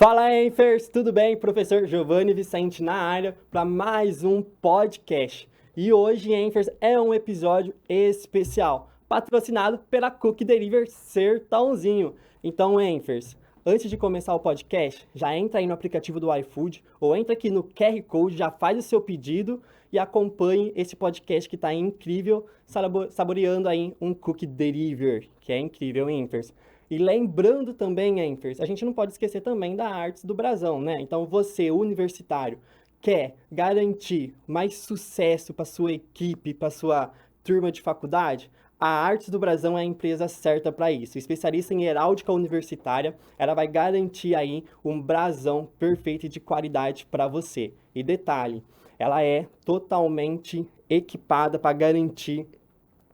Fala, Enfers, tudo bem? Professor Giovanni Vicente na área para mais um podcast. E hoje, Enfers, é um episódio especial, patrocinado pela Cook Delivery Sertãozinho. Então, Enfers, antes de começar o podcast, já entra aí no aplicativo do iFood ou entra aqui no QR Code, já faz o seu pedido e acompanhe esse podcast que está incrível, saboreando aí um Cook Delivery, que é incrível, Enfers. E lembrando também, Enfers, a gente não pode esquecer também da Artes do Brasão, né? Então você, universitário, quer garantir mais sucesso para sua equipe, para sua turma de faculdade? A Artes do Brasão é a empresa certa para isso. Especialista em heráldica universitária, ela vai garantir aí um brasão perfeito e de qualidade para você. E detalhe, ela é totalmente equipada para garantir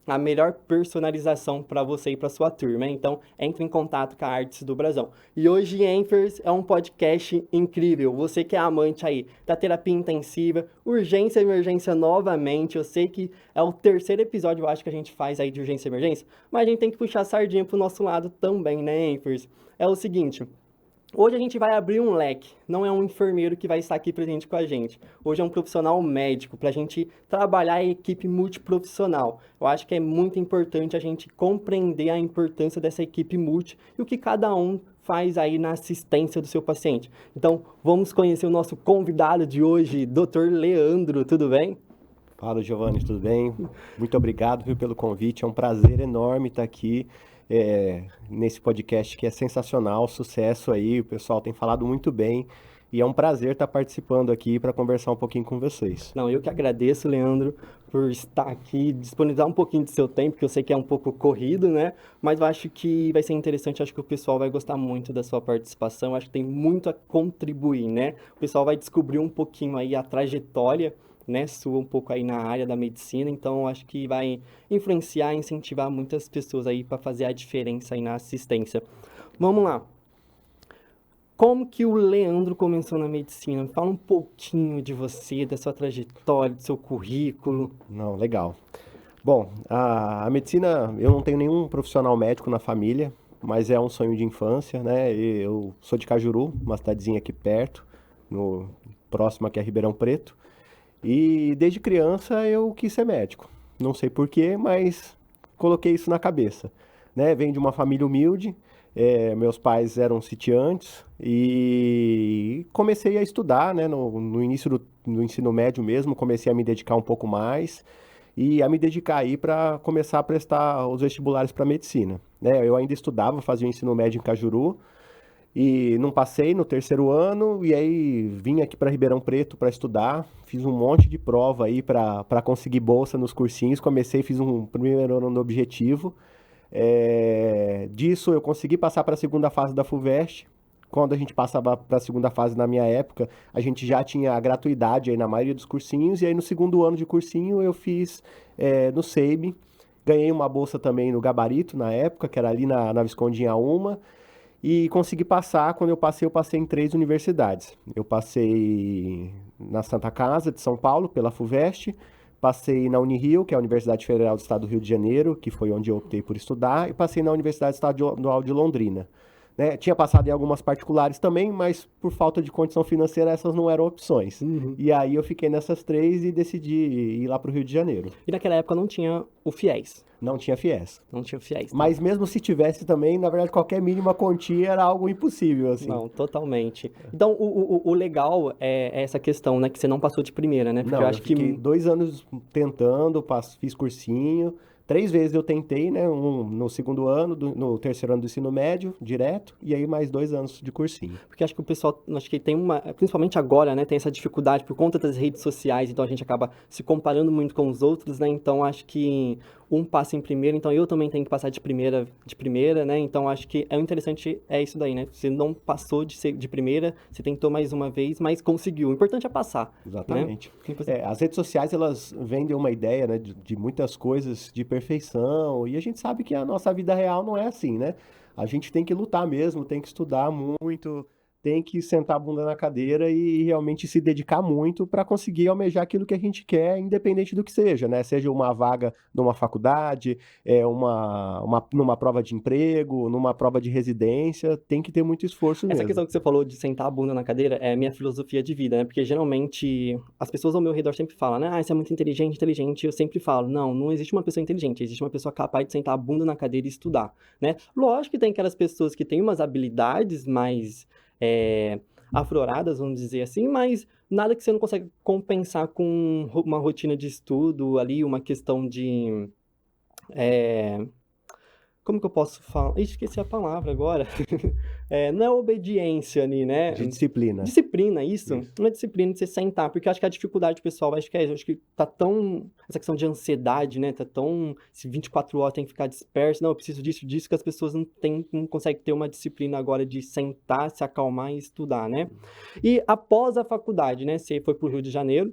a melhor personalização para você e para sua turma. Então, entre em contato com a Artes do Brasão. E hoje, Enfers, é um podcast incrível. Você que é amante aí da terapia intensiva, urgência e emergência novamente. Eu sei que é o terceiro episódio, eu acho, que a gente faz aí de urgência e emergência, mas a gente tem que puxar a sardinha pro nosso lado também, né, Enfers? É o seguinte... Hoje a gente vai abrir um leque, não é um enfermeiro que vai estar aqui presente com a gente. Hoje é um profissional médico, para a gente trabalhar a equipe multiprofissional. Eu acho que é muito importante a gente compreender a importância dessa equipe multi e o que cada um faz aí na assistência do seu paciente. Então, vamos conhecer o nosso convidado de hoje, Dr. Leandro, tudo bem? Fala, Giovanni, tudo bem? Muito obrigado, viu, pelo convite, é um prazer enorme estar aqui nesse podcast que é sensacional, sucesso aí, o pessoal tem falado muito bem e é um prazer estar participando aqui para conversar um pouquinho com vocês. Não, eu que agradeço, Leandro, por estar aqui, disponibilizar um pouquinho do seu tempo, que eu sei que é um pouco corrido, né? Mas eu acho que vai ser interessante, acho que o pessoal vai gostar muito da sua participação, acho que tem muito a contribuir, né? O pessoal vai descobrir um pouquinho aí a trajetória, né, sua um pouco aí na área da medicina, então acho que vai influenciar, incentivar muitas pessoas aí para fazer a diferença aí na assistência. Vamos lá. Como que o Leandro começou na medicina? Fala um pouquinho de você, da sua trajetória, do seu currículo. Não, legal. Bom, a medicina, eu não tenho nenhum profissional médico na família, mas é um sonho de infância, né? Eu sou de Cajuru, uma cidadezinha aqui perto, próximo aqui a Ribeirão Preto. E desde criança eu quis ser médico. Não sei porquê, mas coloquei isso na cabeça. Né? Venho de uma família humilde, meus pais eram sitiantes e comecei a estudar, né? No início do ensino médio mesmo, comecei a me dedicar um pouco mais e a me dedicar aí para começar a prestar os vestibulares para medicina. Né? Eu ainda estudava, fazia o ensino médio em Cajuru, e não passei no terceiro ano, e aí vim aqui para Ribeirão Preto para estudar, fiz um monte de prova aí para conseguir bolsa nos cursinhos, fiz um primeiro ano no objetivo, disso eu consegui passar para a segunda fase da FUVEST. Quando a gente passava para a segunda fase na minha época, a gente já tinha a gratuidade aí na maioria dos cursinhos, e aí no segundo ano de cursinho eu fiz no SEIB, ganhei uma bolsa também no Gabarito na época, que era ali na Visconde Inhaúma, e consegui passar. Quando eu passei em 3 universidades. Eu passei na Santa Casa de São Paulo, pela FUVEST, passei na Unirio, que é a Universidade Federal do Estado do Rio de Janeiro, que foi onde eu optei por estudar, e passei na Universidade Estadual de Londrina. Né? Tinha passado em algumas particulares também, mas por falta de condição financeira essas não eram opções. Uhum. E aí eu fiquei nessas 3 e decidi ir lá para o Rio de Janeiro. E naquela época não tinha o FIES. Não tinha FIES. Não tinha FIES. Tá? Mas mesmo se tivesse também, na verdade, qualquer mínima quantia era algo impossível, assim. Não, totalmente. Então, o legal é essa questão, né? Que você não passou de primeira, né? Porque eu fiquei 2 anos tentando, fiz cursinho. 3 vezes eu tentei, né? Um no segundo ano, no terceiro ano do ensino médio, direto, e aí mais 2 anos de cursinho. Porque acho que o pessoal, acho que tem principalmente agora, né? Tem essa dificuldade por conta das redes sociais, então a gente acaba se comparando muito com os outros, né? Então acho que um passa em primeiro, então eu também tenho que passar de primeira, né? Então acho que o interessante é isso daí, né? Você não passou de primeira, você tentou mais uma vez, mas conseguiu. O importante é passar. Exatamente. Né? As redes sociais, elas vendem uma ideia, né, de muitas coisas de perfeição, e a gente sabe que a nossa vida real não é assim, né? A gente tem que lutar mesmo, tem que estudar muito, tem que sentar a bunda na cadeira e realmente se dedicar muito para conseguir almejar aquilo que a gente quer, independente do que seja, né? Seja uma vaga numa faculdade, numa prova de emprego, numa prova de residência, tem que ter muito esforço Essa mesmo. questão que você falou de sentar a bunda na cadeira é a minha filosofia de vida, né? Porque geralmente as pessoas ao meu redor sempre falam, né? Ah, você é muito inteligente, inteligente. Eu sempre falo, não, não existe uma pessoa inteligente, existe uma pessoa capaz de sentar a bunda na cadeira e estudar, né? Lógico que tem aquelas pessoas que têm umas habilidades mais afloradas, vamos dizer assim, mas nada que você não consegue compensar com uma rotina de estudo ali, uma questão de. é, Como que eu posso falar? Ixi, esqueci a palavra agora. Não é obediência ali, né? De disciplina. Disciplina, isso. Isso. Uma disciplina de você sentar, porque eu acho que a dificuldade pessoal, acho que é isso. Acho que tá tão. Essa questão de ansiedade, né? Tá tão. Se 24 horas tem que ficar disperso, não, eu preciso disso, disso, que as pessoas não conseguem ter uma disciplina agora de sentar, se acalmar e estudar, né? E após a faculdade, né? Você foi pro Rio de Janeiro.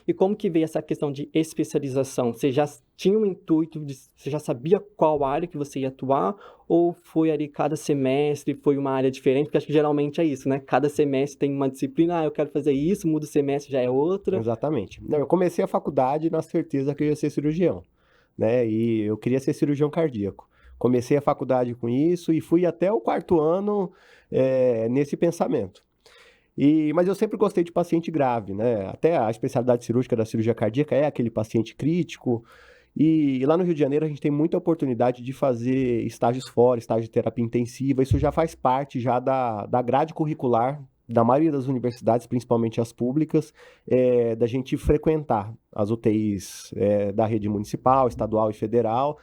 E como que veio essa questão de especialização? Você já tinha um intuito, você já sabia qual área que você ia atuar? Ou foi ali cada semestre, foi uma área diferente? Porque acho que geralmente é isso, né? Cada semestre tem uma disciplina, eu quero fazer isso, muda o semestre, já é outra. Exatamente. Não, eu comecei a faculdade na certeza que eu ia ser cirurgião, né? E eu queria ser cirurgião cardíaco. Comecei a faculdade com isso e fui até o quarto ano nesse pensamento. Mas eu sempre gostei de paciente grave, né? Até a especialidade cirúrgica da cirurgia cardíaca é aquele paciente crítico. E lá no Rio de Janeiro a gente tem muita oportunidade de fazer estágios fora, estágio de terapia intensiva. Isso já faz parte já da grade curricular da maioria das universidades, principalmente as públicas, da gente frequentar as UTIs da rede municipal, estadual e federal,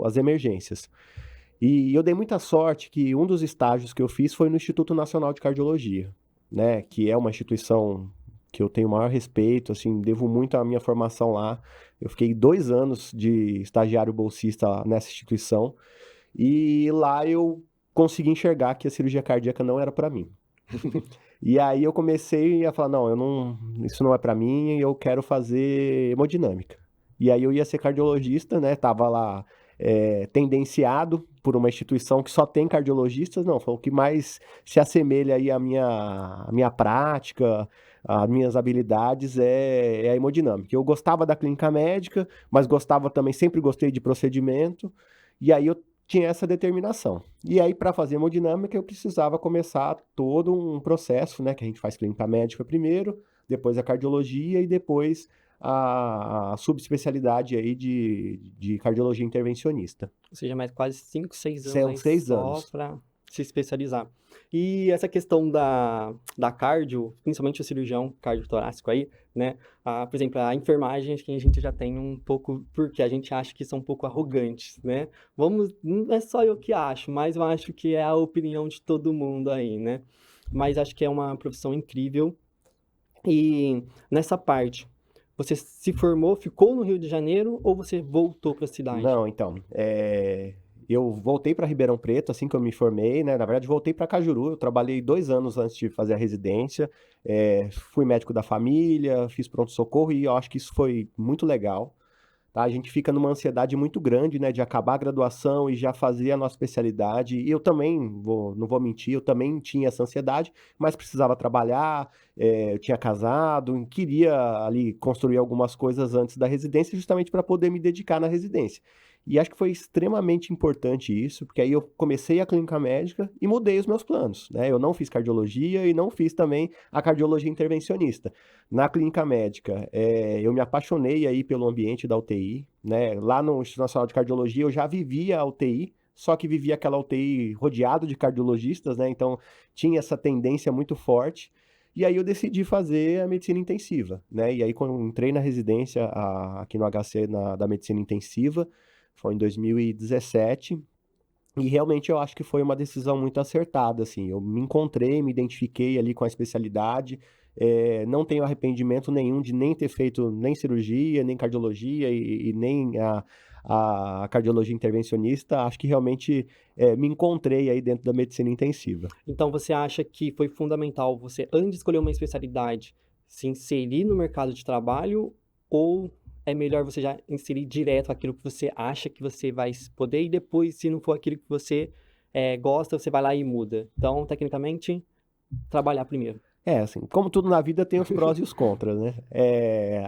as emergências. E eu dei muita sorte que um dos estágios que eu fiz foi no Instituto Nacional de Cardiologia, né? Que é uma instituição que eu tenho o maior respeito, assim, devo muito à minha formação lá. Eu fiquei 2 anos de estagiário bolsista nessa instituição e lá eu consegui enxergar que a cirurgia cardíaca não era para mim. E aí eu comecei a falar, não, isso não é para mim, eu quero fazer hemodinâmica. E aí eu ia ser cardiologista, né? Tava lá tendenciado por uma instituição que só tem cardiologistas, não, foi o que mais se assemelha aí à minha prática, às minhas habilidades é a hemodinâmica. Eu gostava da clínica médica, mas gostava também, sempre gostei de procedimento, e aí eu tinha essa determinação. E aí, para fazer hemodinâmica, eu precisava começar todo um processo, né, que a gente faz clínica médica primeiro, depois a cardiologia e depois a subespecialidade aí de cardiologia intervencionista. Ou seja, mais quase 5, 6 anos São aí 6 só anos. para se especializar. E essa questão da cardio, principalmente o cirurgião cardiotorácico aí, né? Por exemplo, a enfermagem, acho que a gente já tem um pouco, porque a gente acha que são um pouco arrogantes, né? Não é só eu que acho, mas eu acho que é a opinião de todo mundo aí, né? Mas acho que é uma profissão incrível. E nessa parte, você se formou, ficou no Rio de Janeiro ou você voltou para a cidade? Não, então, eu voltei para Ribeirão Preto assim que eu me formei, né? Na verdade, voltei para Cajuru. Eu trabalhei 2 anos antes de fazer a residência. Fui médico da família, fiz pronto-socorro e eu acho que isso foi muito legal. Tá? A gente fica numa ansiedade muito grande, né, de acabar a graduação e já fazer a nossa especialidade. E eu também, não vou mentir, eu também tinha essa ansiedade, mas precisava trabalhar, eu tinha casado, queria ali construir algumas coisas antes da residência, justamente para poder me dedicar na residência. E acho que foi extremamente importante isso, porque aí eu comecei a clínica médica e mudei os meus planos, né? Eu não fiz cardiologia e não fiz também a cardiologia intervencionista. Na clínica médica, eu me apaixonei aí pelo ambiente da UTI, né? Lá no Instituto Nacional de Cardiologia eu já vivia a UTI, só que vivia aquela UTI rodeado de cardiologistas, né? Então tinha essa tendência muito forte. E aí eu decidi fazer a medicina intensiva, né? E aí quando eu entrei na residência aqui no HC da medicina intensiva, foi em 2017. E realmente eu acho que foi uma decisão muito acertada, assim. Eu me encontrei, me identifiquei ali com a especialidade. Não tenho arrependimento nenhum de nem ter feito nem cirurgia, nem cardiologia e nem a cardiologia intervencionista. Acho que realmente me encontrei aí dentro da medicina intensiva. Então, você acha que foi fundamental você, antes de escolher uma especialidade, se inserir no mercado de trabalho ou é melhor você já inserir direto aquilo que você acha que você vai poder e depois, se não for aquilo que você gosta, você vai lá e muda. Então, tecnicamente, trabalhar primeiro. Assim, como tudo na vida tem os prós e os contras, né?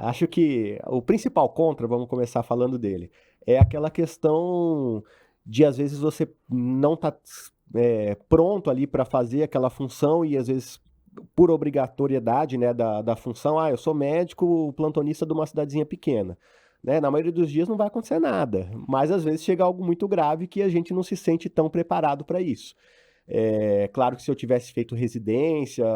Acho que o principal contra, vamos começar falando dele, é aquela questão de às vezes você não tá pronto ali para fazer aquela função e às vezes por obrigatoriedade, né, da função, eu sou médico plantonista de uma cidadezinha pequena. Né? Na maioria dos dias não vai acontecer nada, mas às vezes chega algo muito grave que a gente não se sente tão preparado para isso. Claro que se eu tivesse feito residência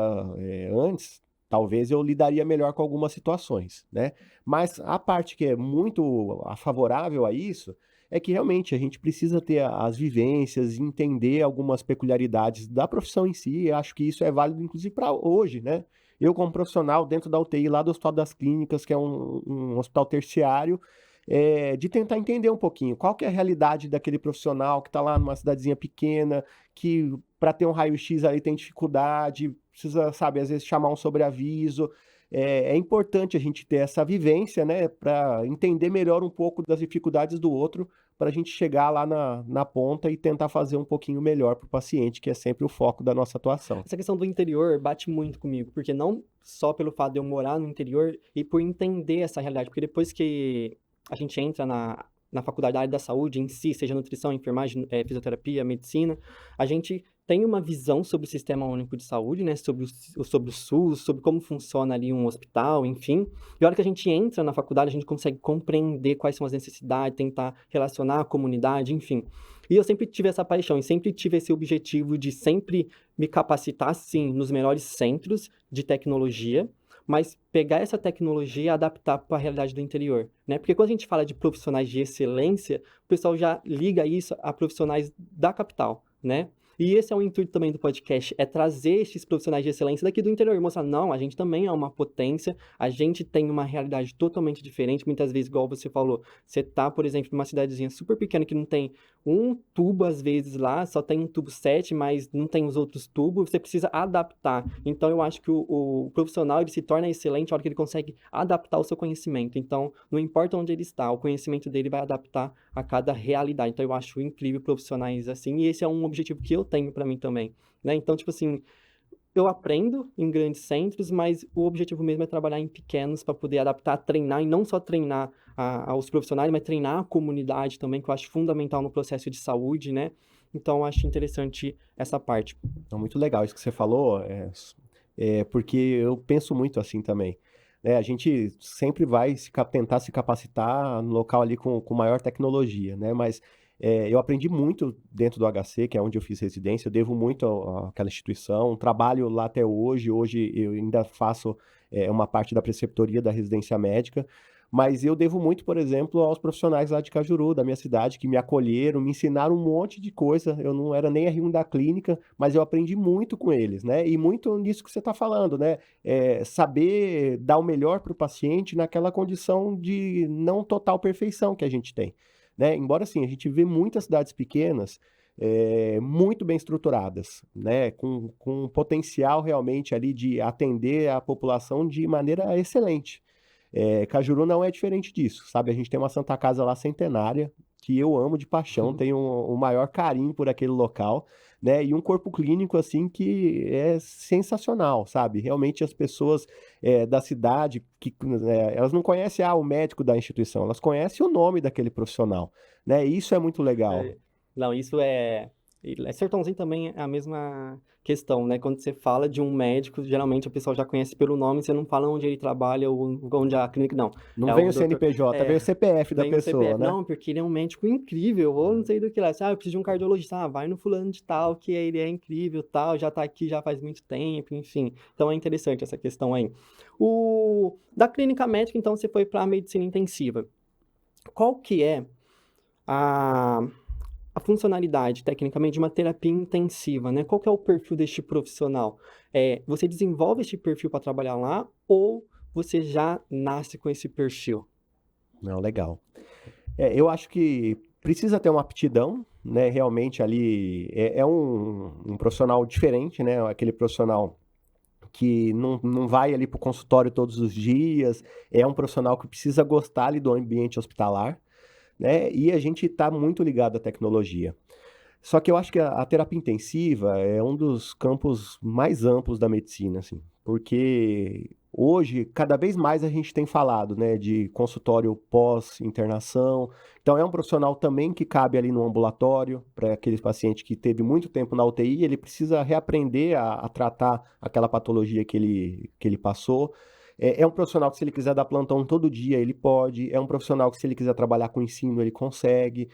antes, talvez eu lidaria melhor com algumas situações, né? Mas a parte que é muito favorável a isso é que realmente a gente precisa ter as vivências, entender algumas peculiaridades da profissão em si. Eu acho que isso é válido inclusive para hoje, né? Eu, como profissional dentro da UTI lá do Hospital das Clínicas, que é um hospital terciário, de tentar entender um pouquinho qual que é a realidade daquele profissional que está lá numa cidadezinha pequena, que para ter um raio-x ali tem dificuldade, precisa, sabe, às vezes chamar um sobreaviso. É importante a gente ter essa vivência, né, para entender melhor um pouco das dificuldades do outro, para a gente chegar lá na ponta e tentar fazer um pouquinho melhor para o paciente, que é sempre o foco da nossa atuação. Essa questão do interior bate muito comigo, porque não só pelo fato de eu morar no interior e por entender essa realidade, porque depois que a gente entra na faculdade da área da saúde em si, seja nutrição, enfermagem, fisioterapia, medicina, a gente tem uma visão sobre o Sistema Único de Saúde, né, sobre o SUS, sobre como funciona ali um hospital, enfim. E a hora que a gente entra na faculdade, a gente consegue compreender quais são as necessidades, tentar relacionar a comunidade, enfim. E eu sempre tive essa paixão e sempre tive esse objetivo de sempre me capacitar, sim, nos melhores centros de tecnologia, mas pegar essa tecnologia e adaptar para a realidade do interior, né? Porque quando a gente fala de profissionais de excelência, o pessoal já liga isso a profissionais da capital, né? E esse é o intuito também do podcast, é trazer esses profissionais de excelência daqui do interior, mostrar, não, a gente também é uma potência, a gente tem uma realidade totalmente diferente, muitas vezes, igual você falou, você tá, por exemplo, numa cidadezinha super pequena que não tem um tubo, às vezes, lá, só tem um tubo 7, mas não tem os outros tubos, você precisa adaptar. Então, eu acho que o profissional, ele se torna excelente na hora que ele consegue adaptar o seu conhecimento. Então, não importa onde ele está, o conhecimento dele vai adaptar a cada realidade. Então, eu acho incrível profissionais assim, e esse é um objetivo que eu tenho para mim também, né? Então, tipo assim, eu aprendo em grandes centros, mas o objetivo mesmo é trabalhar em pequenos para poder adaptar, treinar, e não só treinar aos profissionais, mas treinar a comunidade também, que eu acho fundamental no processo de saúde, né? Então, eu acho interessante essa parte. Então, muito legal isso que você falou, porque eu penso muito assim também. A gente sempre vai tentar se capacitar no local ali com maior tecnologia, né? Mas eu aprendi muito dentro do HC, que é onde eu fiz residência, eu devo muito àquela instituição, trabalho lá até hoje eu ainda faço uma parte da preceptoria da residência médica, mas eu devo muito, por exemplo, aos profissionais lá de Cajuru, da minha cidade, que me acolheram, me ensinaram um monte de coisa. Eu não era nem R1 da clínica, mas eu aprendi muito com eles, né? E muito nisso que você está falando, né? Saber dar o melhor para o paciente naquela condição de não total perfeição que a gente tem, né? Embora, assim, a gente vê muitas cidades pequenas muito bem estruturadas, né? Com potencial realmente ali de atender a população de maneira excelente. Cajuru não é diferente disso, sabe? A gente tem uma Santa Casa lá centenária, que eu amo de paixão, tenho o maior carinho por aquele local, né? E um corpo clínico, assim, que é sensacional, sabe? Realmente as pessoas da cidade, elas não conhecem o médico da instituição, elas conhecem o nome daquele profissional, né? E isso é muito legal. Não, isso é... Sertãozinho também é a mesma questão, né? Quando você fala de um médico, geralmente o pessoal já conhece pelo nome, você não fala onde ele trabalha ou onde a clínica, não. Não vem o CNPJ, vem o CPF da pessoa, né? Não, porque ele é um médico incrível, ou não sei do que lá. Eu preciso de um cardiologista, vai no fulano de tal, que ele é incrível, tal, já tá aqui já faz muito tempo, enfim. Então é interessante essa questão aí. Da clínica médica, então, você foi para a medicina intensiva. Qual que é a funcionalidade, tecnicamente, de uma terapia intensiva, né? Qual que é o perfil deste profissional? Você desenvolve este perfil para trabalhar lá ou você já nasce com esse perfil? Não, legal. Eu acho que precisa ter uma aptidão, né? Realmente ali é um profissional diferente, né? Aquele profissional que não vai ali para o consultório todos os dias, é um profissional que precisa gostar ali do ambiente hospitalar, né? E a gente está muito ligado à tecnologia. Só que eu acho que a terapia intensiva é um dos campos mais amplos da medicina, assim, porque hoje, cada vez mais a gente tem falado, né, de consultório pós-internação. Então, é um profissional também que cabe ali no ambulatório, para aquele paciente que teve muito tempo na UTI, ele precisa reaprender a tratar aquela patologia que ele passou. É um profissional que, se ele quiser dar plantão todo dia, ele pode. É um profissional que, se ele quiser trabalhar com ensino, ele consegue.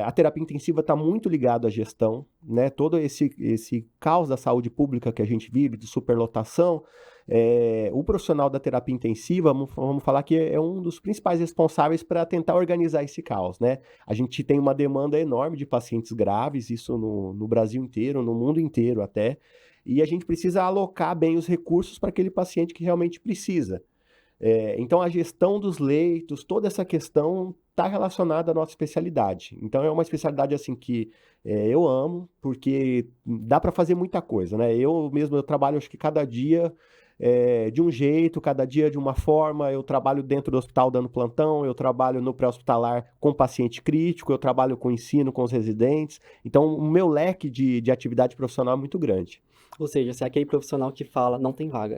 A terapia intensiva está muito ligado à gestão, né? Todo esse caos da saúde pública que a gente vive, de superlotação, o profissional da terapia intensiva, vamos falar que é um dos principais responsáveis para tentar organizar esse caos, né? A gente tem uma demanda enorme de pacientes graves, isso no Brasil inteiro, no mundo inteiro até, e a gente precisa alocar bem os recursos para aquele paciente que realmente precisa. Então, a gestão dos leitos, toda essa questão está relacionada à nossa especialidade. Então, é uma especialidade assim que eu amo, porque dá para fazer muita coisa, né? Eu trabalho, acho que cada dia de um jeito, cada dia de uma forma. Eu trabalho dentro do hospital dando plantão, eu trabalho no pré-hospitalar com paciente crítico, eu trabalho com ensino, com os residentes. Então, o meu leque de atividade profissional é muito grande. Ou seja, você é aquele profissional que fala, não tem vaga.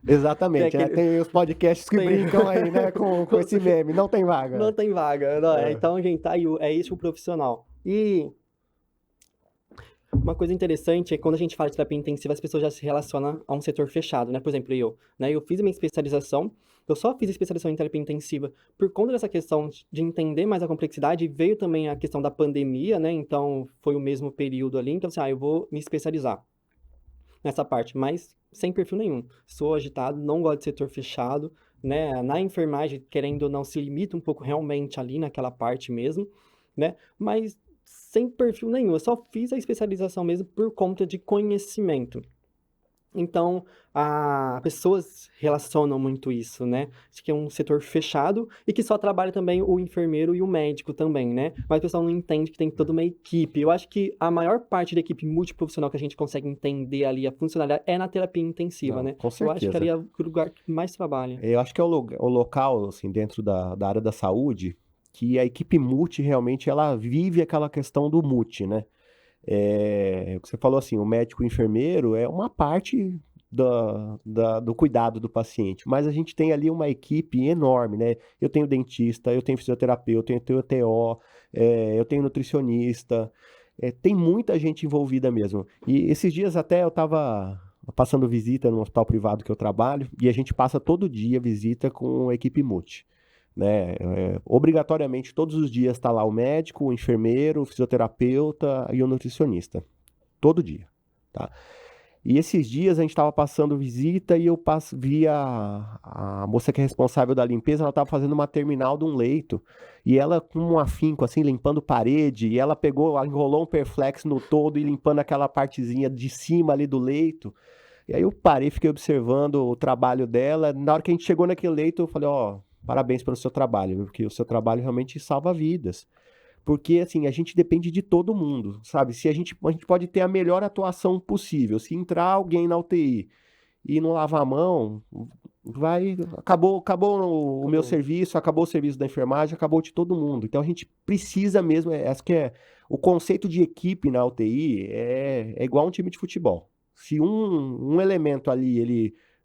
Exatamente, Tem aquele- tem os podcasts que Tem. brincam aí, né, com esse meme, não tem vaga. Não tem vaga. Não, É. Então, gente, tá aí, é isso o profissional. E uma coisa interessante é que, quando a gente fala de terapia intensiva, as pessoas já se relacionam a um setor fechado, né? Por exemplo, eu fiz minha especialização, eu só fiz especialização em terapia intensiva por conta dessa questão de entender mais a complexidade, e veio também a questão da pandemia, né? Então, foi o mesmo período ali, então, assim, eu vou me especializar nessa parte, mas sem perfil nenhum. Sou agitado, não gosto de setor fechado, né? Na enfermagem, querendo ou não, se limita um pouco realmente ali naquela parte mesmo, né? Mas sem perfil nenhum. Eu só fiz a especialização mesmo por conta de conhecimento. Então, as pessoas relacionam muito isso, né? Acho que é um setor fechado e que só trabalha também o enfermeiro e o médico também, né? Mas o pessoal não entende que tem toda uma equipe. Eu acho que a maior parte da equipe multiprofissional que a gente consegue entender ali a funcionalidade é na terapia intensiva, Não, né? com Eu acho que certeza. ali é o lugar que mais trabalha. Eu acho que é o local, assim, dentro da área da saúde, que a equipe multi realmente ela vive aquela questão do multi, né? O que você falou assim, o médico e o enfermeiro é uma parte do cuidado do paciente, mas a gente tem ali uma equipe enorme, né? Eu tenho dentista, eu tenho fisioterapeuta, eu tenho TO, eu tenho nutricionista, tem muita gente envolvida mesmo. E esses dias até eu estava passando visita no hospital privado que eu trabalho, e a gente passa todo dia visita com a equipe multi, né? Obrigatoriamente, todos os dias está lá o médico, o enfermeiro, o fisioterapeuta e o nutricionista. Todo dia, tá? E esses dias a gente estava passando visita e eu vi a moça que é responsável da limpeza, ela estava fazendo uma terminal de um leito, e ela com um afinco, assim, limpando parede, e ela enrolou um Perflex no todo e limpando aquela partezinha de cima ali do leito. E aí eu parei, fiquei observando o trabalho dela. Na hora que a gente chegou naquele leito, eu falei, ó, parabéns pelo seu trabalho, viu? Porque o seu trabalho realmente salva vidas. Porque, assim, a gente depende de todo mundo, sabe? Se a gente pode ter a melhor atuação possível. Se entrar alguém na UTI e não lavar a mão, acabou o meu serviço, acabou o serviço da enfermagem, acabou de todo mundo. Então a gente precisa mesmo, acho que o conceito de equipe na UTI é igual a um time de futebol. Se um elemento ali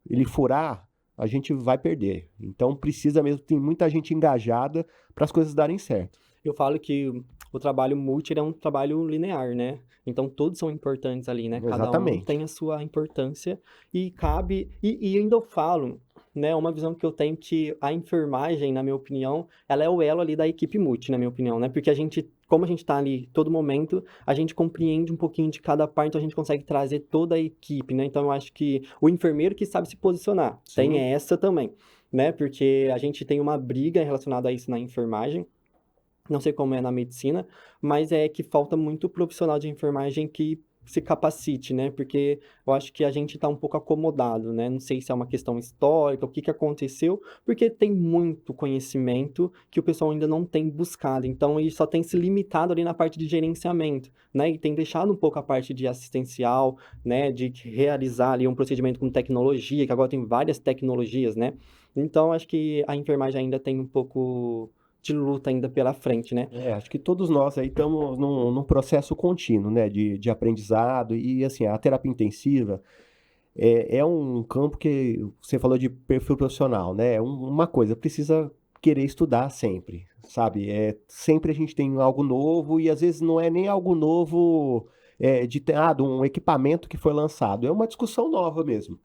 ele furar, a gente vai perder. Então precisa mesmo, tem muita gente engajada para as coisas darem certo. Eu falo que o trabalho multi ele é um trabalho linear, né? Então todos são importantes ali, né? Cada um Exatamente. tem a sua importância e cabe. E ainda eu falo, né? Uma visão que eu tenho, que a enfermagem, na minha opinião, ela é o elo ali da equipe multi, na minha opinião, né? Porque como a gente tá ali todo momento, a gente compreende um pouquinho de cada parte, então a gente consegue trazer toda a equipe, né? Então eu acho que o enfermeiro que sabe se posicionar, Sim. tem essa também, né? Porque a gente tem uma briga relacionada a isso na enfermagem. Não sei como é na medicina, mas é que falta muito profissional de enfermagem que se capacite, né? Porque eu acho que a gente está um pouco acomodado, né? Não sei se é uma questão histórica, o que aconteceu, porque tem muito conhecimento que o pessoal ainda não tem buscado. Então, ele só tem se limitado ali na parte de gerenciamento, né? E tem deixado um pouco a parte de assistencial, né? De realizar ali um procedimento com tecnologia, que agora tem várias tecnologias, né? Então, acho que a enfermagem ainda tem um pouco de luta ainda pela frente, né? Acho que todos nós aí estamos num processo contínuo, né, de aprendizado e, assim, a terapia intensiva é um campo que você falou de perfil profissional, né? Uma coisa, precisa querer estudar sempre, sabe? Sempre a gente tem algo novo e às vezes não é nem algo novo de um equipamento que foi lançado, é uma discussão nova mesmo.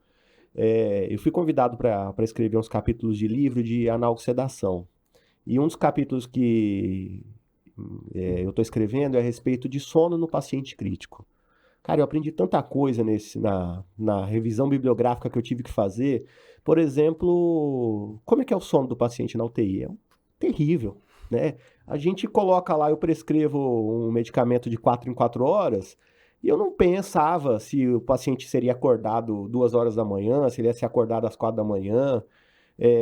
Eu fui convidado para escrever uns capítulos de livro de analgsedação. E um dos capítulos que eu estou escrevendo é a respeito de sono no paciente crítico. Cara, eu aprendi tanta coisa na revisão bibliográfica que eu tive que fazer. Por exemplo, como é que é o sono do paciente na UTI? É terrível, né? A gente coloca lá, eu prescrevo um medicamento de 4 em 4 horas, e eu não pensava se o paciente seria acordado 2 horas da manhã, se ele ia ser acordado às 4 da manhã,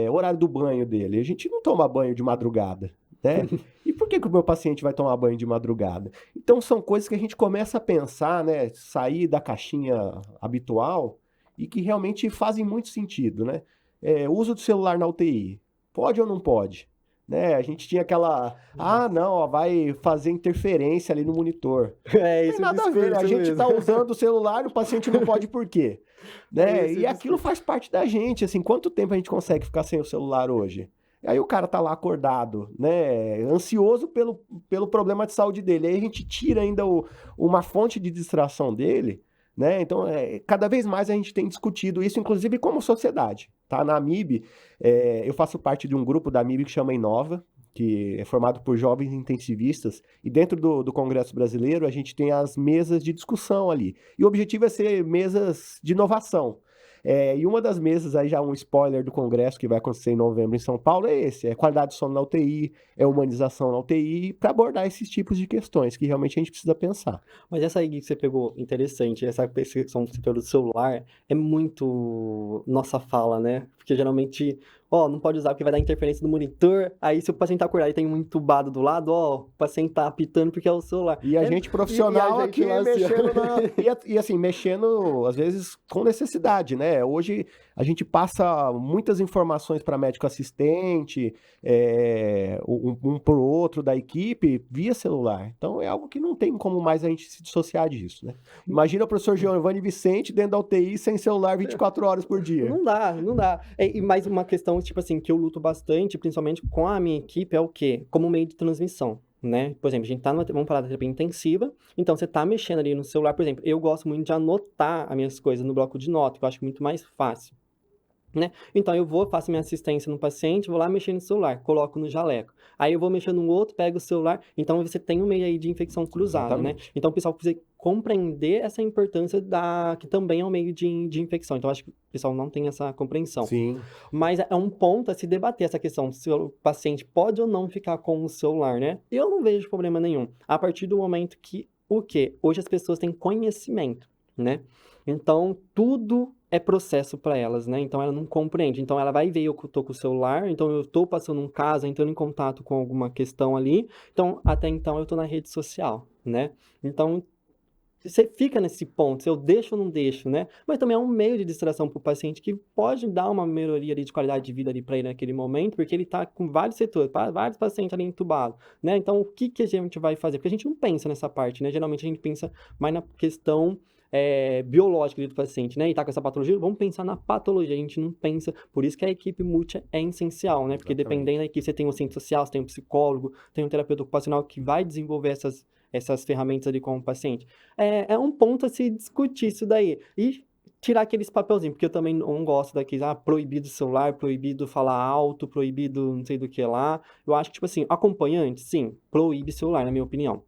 horário do banho dele. A gente não toma banho de madrugada, né? E por que o meu paciente vai tomar banho de madrugada? Então são coisas que a gente começa a pensar, né? Sair da caixinha habitual e que realmente fazem muito sentido, né? Uso do celular na UTI. Pode ou não pode? Né? A gente tinha aquela... não, ó, vai fazer interferência ali no monitor. Não tem Esse nada a ver, né? A gente está usando o celular, o paciente não pode por quê? Né? E aquilo faz parte da gente, assim, quanto tempo a gente consegue ficar sem o celular hoje? Aí o cara tá lá acordado, né, ansioso pelo problema de saúde dele. Aí a gente tira ainda uma fonte de distração dele, né? Então, cada vez mais a gente tem discutido isso, inclusive como sociedade, tá? Na AMIB, eu faço parte de um grupo da AMIB que chama Inova, que é formado por jovens intensivistas, e dentro do Congresso Brasileiro a gente tem as mesas de discussão ali. E o objetivo é ser mesas de inovação. E uma das mesas, aí já um spoiler do congresso que vai acontecer em novembro em São Paulo, é esse: é qualidade de sono na UTI, é humanização na UTI, para abordar esses tipos de questões que realmente a gente precisa pensar. Mas essa aí que você pegou, interessante, essa percepção que você pegou do celular, é muito nossa fala, né? Porque geralmente, não pode usar porque vai dar interferência no monitor, aí se o paciente tá acordado e tem um entubado do lado, o paciente tá apitando porque é o celular. E a gente profissional e a gente aqui mexendo e assim, mexendo às vezes com necessidade, né? Hoje a gente passa muitas informações para médico assistente, um por outro da equipe via celular. Então é algo que não tem como mais a gente se dissociar disso, né? Imagina o professor Giovanni Vicente dentro da UTI sem celular 24 horas por dia. Não dá, não dá. E mais uma questão, tipo assim, que eu luto bastante, principalmente com a minha equipe, é o quê? Como meio de transmissão, né? Por exemplo, a gente vamos falar da terapia intensiva, então você tá mexendo ali no celular, por exemplo, eu gosto muito de anotar as minhas coisas no bloco de nota, que eu acho muito mais fácil. Né? Então eu faço minha assistência no paciente, vou lá mexer no celular, coloco no jaleco. Aí eu vou mexer no outro, pego o celular. Então você tem um meio aí de infecção cruzada, né? Então o pessoal precisa compreender essa importância que também é um meio de infecção. Então acho que o pessoal não tem essa compreensão. Sim. Mas é um ponto a se debater essa questão, se o paciente pode ou não ficar com o celular, né? Eu não vejo problema nenhum. A partir do momento que, hoje as pessoas têm conhecimento, né? Então, tudo é processo para elas, né? Então, ela não compreende. Então, ela vai ver eu tô com o celular, então eu tô passando um caso, entrando em contato com alguma questão ali. Então, até então, eu tô na rede social, né? Então, você fica nesse ponto, se eu deixo ou não deixo, né? Mas também é um meio de distração para o paciente que pode dar uma melhoria ali de qualidade de vida ali para ele naquele momento, porque ele está com vários setores, vários pacientes ali entubados, né? Então, o que a gente vai fazer? Porque a gente não pensa nessa parte, né? Geralmente a gente pensa mais na questão biológica do paciente, né? E tá com essa patologia, vamos pensar na patologia, a gente não pensa, por isso que a equipe multi é essencial, né? Porque dependendo da equipe, você tem um assistente social, você tem um psicólogo, tem um terapeuta ocupacional que vai desenvolver essas ferramentas ali com o paciente. É um ponto a se discutir isso daí. E tirar aqueles papelzinhos, porque eu também não gosto daqueles, proibido celular, proibido falar alto, proibido não sei do que lá. Eu acho que, tipo assim, acompanhante, sim, proíbe celular, na minha opinião.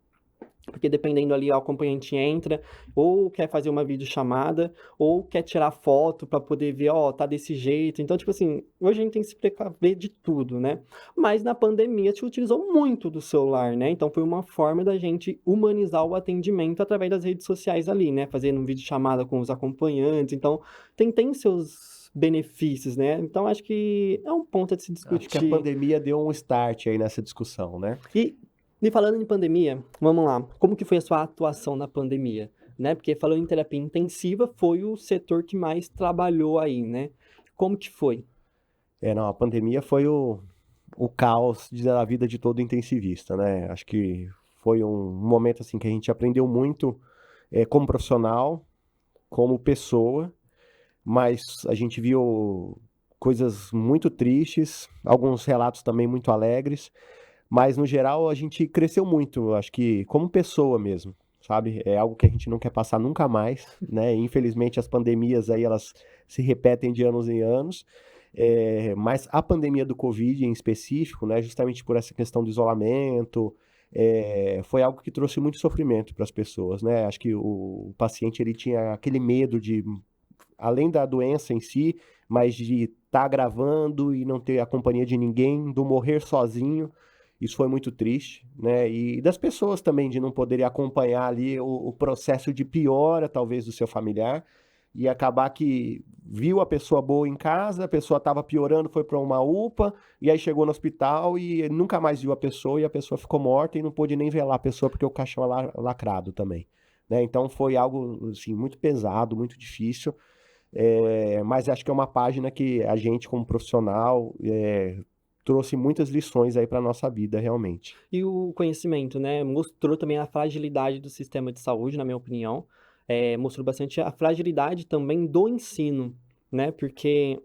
Porque dependendo ali, o acompanhante entra, ou quer fazer uma videochamada, ou quer tirar foto para poder ver, tá desse jeito. Então, tipo assim, hoje a gente tem que se precaver de tudo, né? Mas na pandemia se utilizou muito do celular, né? Então foi uma forma da gente humanizar o atendimento através das redes sociais ali, né? Fazendo videochamada com os acompanhantes. Então, tem seus benefícios, né? Então, acho que é um ponto a se discutir. Acho que a pandemia deu um start aí nessa discussão, né? E falando em pandemia, vamos lá, como que foi a sua atuação na pandemia, né? Porque falando em terapia intensiva, foi o setor que mais trabalhou aí, né? Como que foi? A pandemia foi o o caos da vida de todo intensivista, né? Acho que foi um momento assim que a gente aprendeu muito como profissional, como pessoa, mas a gente viu coisas muito tristes, alguns relatos também muito alegres, mas no geral a gente cresceu muito, acho que como pessoa mesmo, sabe? É algo que a gente não quer passar nunca mais, né? Infelizmente as pandemias aí elas se repetem de anos em anos, mas a pandemia do Covid em específico, né? Justamente por essa questão do isolamento, foi algo que trouxe muito sofrimento para as pessoas, né? Acho que o paciente ele tinha aquele medo de, além da doença em si, mas de estar gravando e não ter a companhia de ninguém, do morrer sozinho. Isso foi muito triste, né? E das pessoas também de não poderem acompanhar ali o processo de piora, talvez, do seu familiar e acabar que viu a pessoa boa em casa, a pessoa estava piorando, foi para uma UPA e aí chegou no hospital e nunca mais viu a pessoa e a pessoa ficou morta e não pôde nem velar a pessoa porque o caixão é lacrado também, né? Então foi algo assim muito pesado, muito difícil. Mas acho que é uma página que a gente, como profissional, trouxe muitas lições aí para nossa vida, realmente. E o conhecimento, né, mostrou também a fragilidade do sistema de saúde, na minha opinião. Mostrou bastante a fragilidade também do ensino, né, porque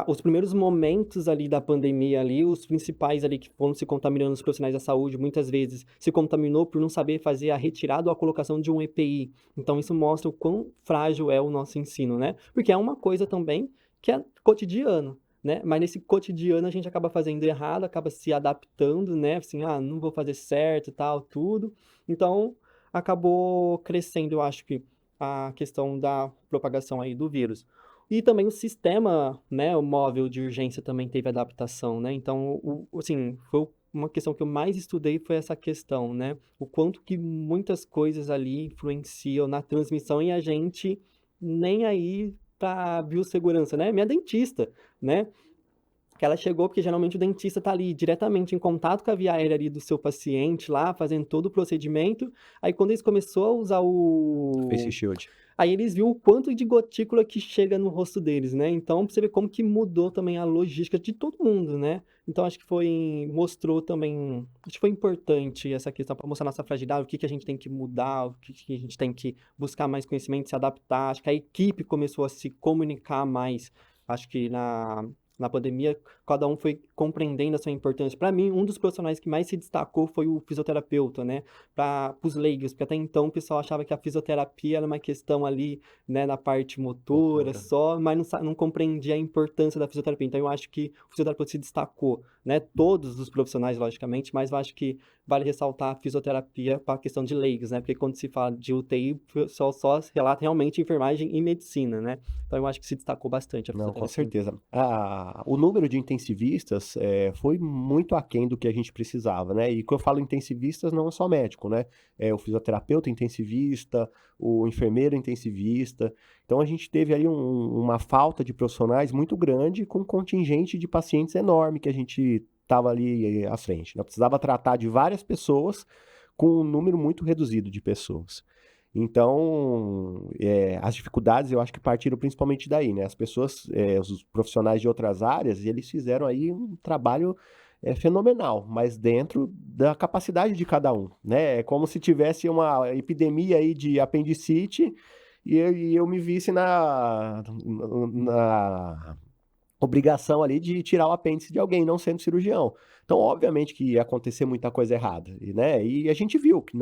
os primeiros momentos ali da pandemia ali, os principais ali que foram se contaminando os profissionais da saúde, muitas vezes se contaminou por não saber fazer a retirada ou a colocação de um EPI. Então isso mostra o quão frágil é o nosso ensino, né? Porque é uma coisa também que é cotidiano, né? Mas nesse cotidiano a gente acaba fazendo errado, acaba se adaptando, né? Assim, não vou fazer certo e tal, tudo. Então acabou crescendo, eu acho que a questão da propagação aí do vírus. E também o sistema, né, o móvel de urgência também teve adaptação, né? Então, assim, foi uma questão que eu mais estudei foi essa questão, né? O quanto que muitas coisas ali influenciam na transmissão e a gente nem aí pra biossegurança, né? Minha dentista, né? Que ela chegou porque geralmente o dentista tá ali diretamente em contato com a via aérea ali do seu paciente lá, fazendo todo o procedimento. Aí quando eles começou a usar Face Shield. Aí eles viram o quanto de gotícula que chega no rosto deles, né? Então, pra você ver como que mudou também a logística de todo mundo, né? Então, acho que mostrou também, acho que foi importante essa questão para mostrar nossa fragilidade, o que que a gente tem que mudar, o que que a gente tem que buscar mais conhecimento, se adaptar. Acho que a equipe começou a se comunicar mais. Acho que na pandemia, cada um foi compreendendo a sua importância. Para mim, um dos profissionais que mais se destacou foi o fisioterapeuta, né? Para os leigos, porque até então o pessoal achava que a fisioterapia era uma questão ali, né, na parte motora Motora. só, mas não compreendia a importância da fisioterapia. Então eu acho que o fisioterapeuta se destacou, né? Todos os profissionais, logicamente, mas eu acho que vale ressaltar a fisioterapia para a questão de leigos, né? Porque quando se fala de UTI, só se relata realmente enfermagem e medicina, né? Então eu acho que se destacou bastante a Não, com fisioterapia. certeza. O número de intensivistas foi muito aquém do que a gente precisava, né? E quando eu falo intensivistas, não é só médico, né? É o fisioterapeuta intensivista, o enfermeiro intensivista. Então a gente teve aí uma falta de profissionais muito grande com um contingente de pacientes enorme que a gente estava ali à frente, né? Precisava tratar de várias pessoas com um número muito reduzido de pessoas. Então, as dificuldades eu acho que partiram principalmente daí, né? As pessoas, os profissionais de outras áreas, eles fizeram aí um trabalho fenomenal, mas dentro da capacidade de cada um, né? É como se tivesse uma epidemia aí de apendicite e eu me visse na obrigação ali de tirar o apêndice de alguém, não sendo cirurgião. Então, obviamente que ia acontecer muita coisa errada, né? E a gente viu que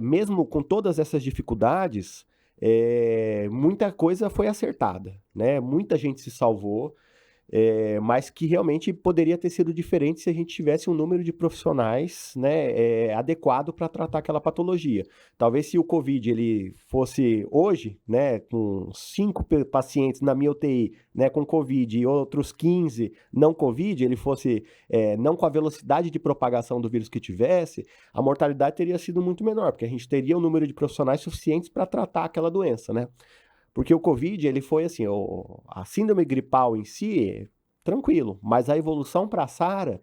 mesmo com todas essas dificuldades, muita coisa foi acertada, né? Muita gente se salvou, mas que realmente poderia ter sido diferente se a gente tivesse um número de profissionais, né, adequado para tratar aquela patologia. Talvez se o COVID ele fosse hoje, né, com 5 pacientes na minha UTI, né, com COVID e outros 15 não COVID, ele fosse não com a velocidade de propagação do vírus que tivesse, a mortalidade teria sido muito menor, porque a gente teria um número de profissionais suficientes para tratar aquela doença, né? Porque o COVID, ele foi assim, a síndrome gripal em si, tranquilo, mas a evolução para a SARA,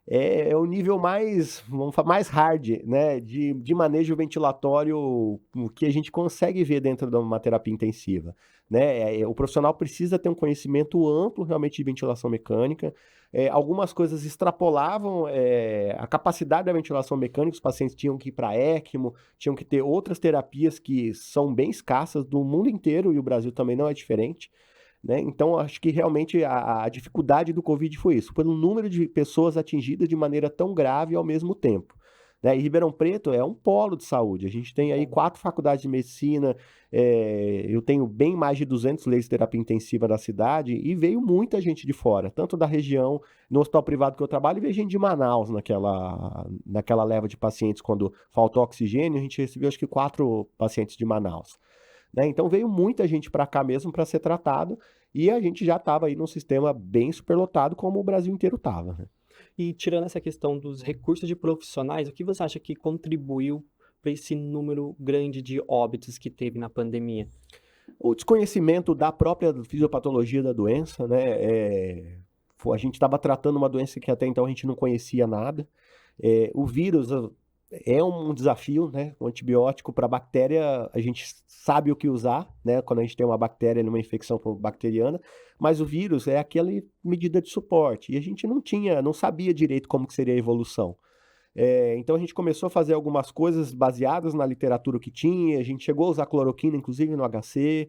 é o nível mais, vamos falar, mais hard, né, de manejo ventilatório que a gente consegue ver dentro de uma terapia intensiva, né? O profissional precisa ter um conhecimento amplo realmente de ventilação mecânica. Algumas coisas extrapolavam a capacidade da ventilação mecânica, os pacientes tinham que ir para ECMO, tinham que ter outras terapias que são bem escassas do mundo inteiro, e o Brasil também não é diferente. Né? Então, acho que realmente a dificuldade do Covid foi isso, pelo número de pessoas atingidas de maneira tão grave ao mesmo tempo. Né? E Ribeirão Preto é um polo de saúde. A gente tem aí 4 faculdades de medicina, eu tenho bem mais de 200 leitos de terapia intensiva na cidade e veio muita gente de fora, tanto da região, no hospital privado que eu trabalho, e veio gente de Manaus naquela leva de pacientes quando faltou oxigênio, a gente recebeu acho que 4 pacientes de Manaus. Né? Então veio muita gente para cá mesmo para ser tratado e a gente já estava aí num sistema bem superlotado como o Brasil inteiro estava. Né? E tirando essa questão dos recursos de profissionais, o que você acha que contribuiu para esse número grande de óbitos que teve na pandemia? O desconhecimento da própria fisiopatologia da doença, né? A gente estava tratando uma doença que até então a gente não conhecia nada. O vírus é um desafio, né? O antibiótico para bactéria, a gente sabe o que usar, né? Quando a gente tem uma bactéria, uma infecção bacteriana, mas o vírus é aquela medida de suporte. E a gente não sabia direito como que seria a evolução. Então a gente começou a fazer algumas coisas baseadas na literatura que tinha, a gente chegou a usar cloroquina, inclusive no HC,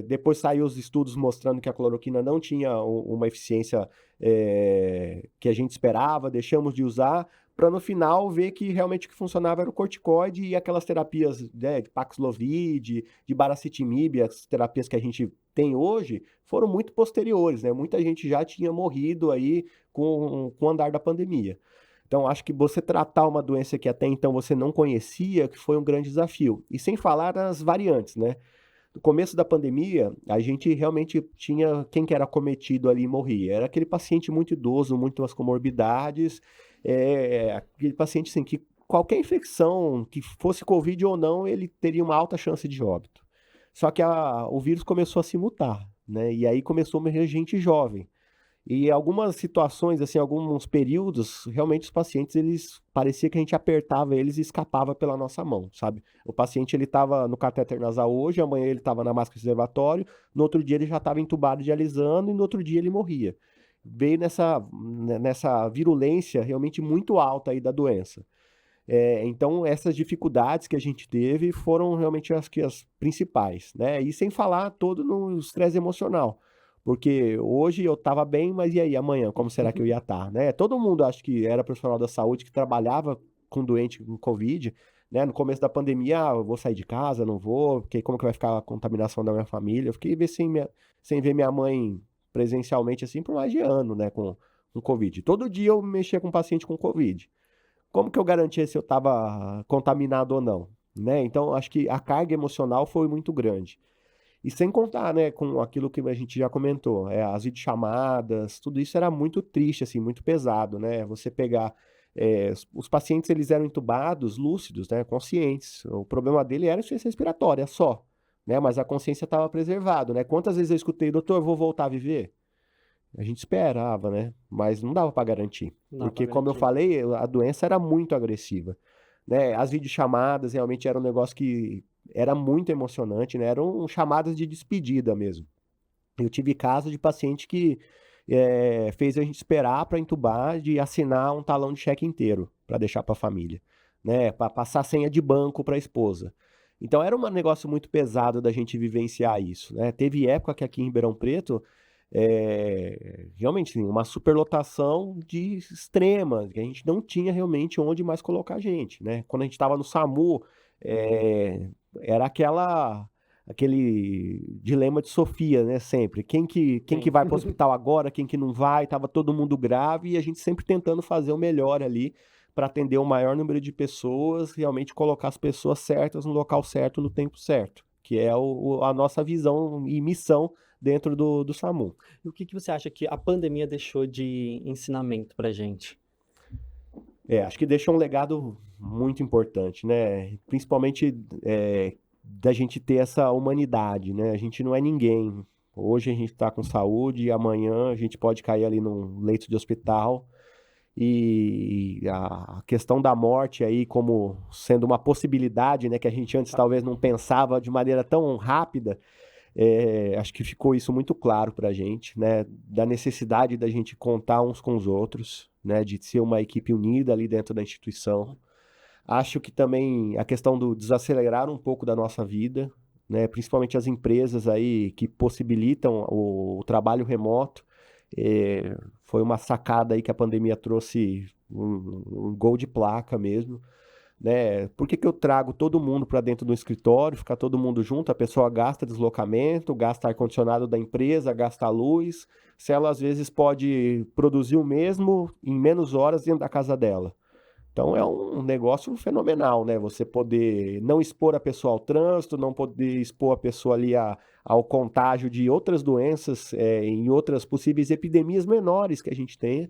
depois saiu os estudos mostrando que a cloroquina não tinha uma eficiência que a gente esperava, deixamos de usar, para no final ver que realmente o que funcionava era o corticoide e aquelas terapias, né, de Paxlovid, de Baricitinib, as terapias que a gente tem hoje, foram muito posteriores, né? Muita gente já tinha morrido aí com o andar da pandemia. Então, acho que você tratar uma doença que até então você não conhecia, que foi um grande desafio. E sem falar das variantes, né? No começo da pandemia, a gente realmente tinha quem que era acometido ali e morria. Era aquele paciente muito idoso, muitas comorbidades, aquele paciente assim, que qualquer infecção, que fosse Covid ou não, ele teria uma alta chance de óbito. Só que o vírus começou a se mutar, né? E aí começou a morrer gente jovem. E algumas situações, assim, alguns períodos, realmente os pacientes, eles parecia que a gente apertava eles e escapava pela nossa mão, sabe? O paciente, ele estava no catéter nasal hoje, amanhã ele estava na máscara de reservatório, no outro dia ele já estava entubado dialisando e no outro dia ele morria. Veio nessa virulência realmente muito alta aí da doença. Então, essas dificuldades que a gente teve foram realmente as principais, né? E sem falar todo no estresse emocional. Porque hoje eu estava bem, mas e aí, amanhã, como será que eu ia estar, né? Todo mundo, acho que era profissional da saúde que trabalhava com doente com Covid, né? No começo da pandemia, eu vou sair de casa, não vou, porque como que vai ficar a contaminação da minha família? Eu fiquei sem ver minha mãe presencialmente, assim, por mais de ano, né, com Covid. Todo dia eu mexia com um paciente com Covid. Como que eu garantia se eu estava contaminado ou não, né? Então, acho que a carga emocional foi muito grande. E sem contar, né, com aquilo que a gente já comentou, as videochamadas, tudo isso era muito triste, assim, muito pesado, né? Você pegar, os pacientes, eles eram entubados, lúcidos, né, conscientes. O problema dele era insuficiência respiratória só, né? Mas a consciência estava preservada, né? Quantas vezes eu escutei, doutor, eu vou voltar a viver? A gente esperava, né? Mas não dava para garantir. Não dá pra Porque, como eu garantir. falei, a doença era muito agressiva, né? As videochamadas realmente era um negócio que era muito emocionante, né? Eram chamadas de despedida mesmo. Eu tive caso de paciente que fez a gente esperar para entubar, de assinar um talão de cheque inteiro para deixar para a família, né? Para passar senha de banco para a esposa. Então era um negócio muito pesado da gente vivenciar isso, né? Teve época que aqui em Ribeirão Preto realmente uma superlotação de extrema, que a gente não tinha realmente onde mais colocar a gente, né? Quando a gente estava no SAMU, era aquele dilema de Sofia, né? Sempre. Quem que vai para o hospital agora, quem que não vai, tava todo mundo grave e a gente sempre tentando fazer o melhor ali para atender o maior número de pessoas, realmente colocar as pessoas certas no local certo, no tempo certo, que é a nossa visão e missão dentro do SAMU. E o que você acha que a pandemia deixou de ensinamento pra gente? Acho que deixa um legado muito importante, né? Principalmente da gente ter essa humanidade, né? A gente não é ninguém. Hoje a gente está com saúde e amanhã a gente pode cair ali num leito de hospital. e a questão da morte aí como sendo uma possibilidade, né, que a gente antes talvez não pensava de maneira tão rápida, acho que ficou isso muito claro para a gente, né, da necessidade da gente contar uns com os outros, né, de ser uma equipe unida ali dentro da instituição. Acho que também a questão do desacelerar um pouco da nossa vida, né, principalmente as empresas aí que possibilitam o trabalho remoto, foi uma sacada aí que a pandemia trouxe um gol de placa mesmo, né? Por que que eu trago todo mundo para dentro do escritório, ficar todo mundo junto? A pessoa gasta deslocamento, gasta ar-condicionado da empresa, gasta luz, se ela às vezes pode produzir o mesmo em menos horas dentro da casa dela. Então é um negócio fenomenal, né? Você poder não expor a pessoa ao trânsito, não poder expor a pessoa ali ao contágio de outras doenças, em outras possíveis epidemias menores que a gente tenha.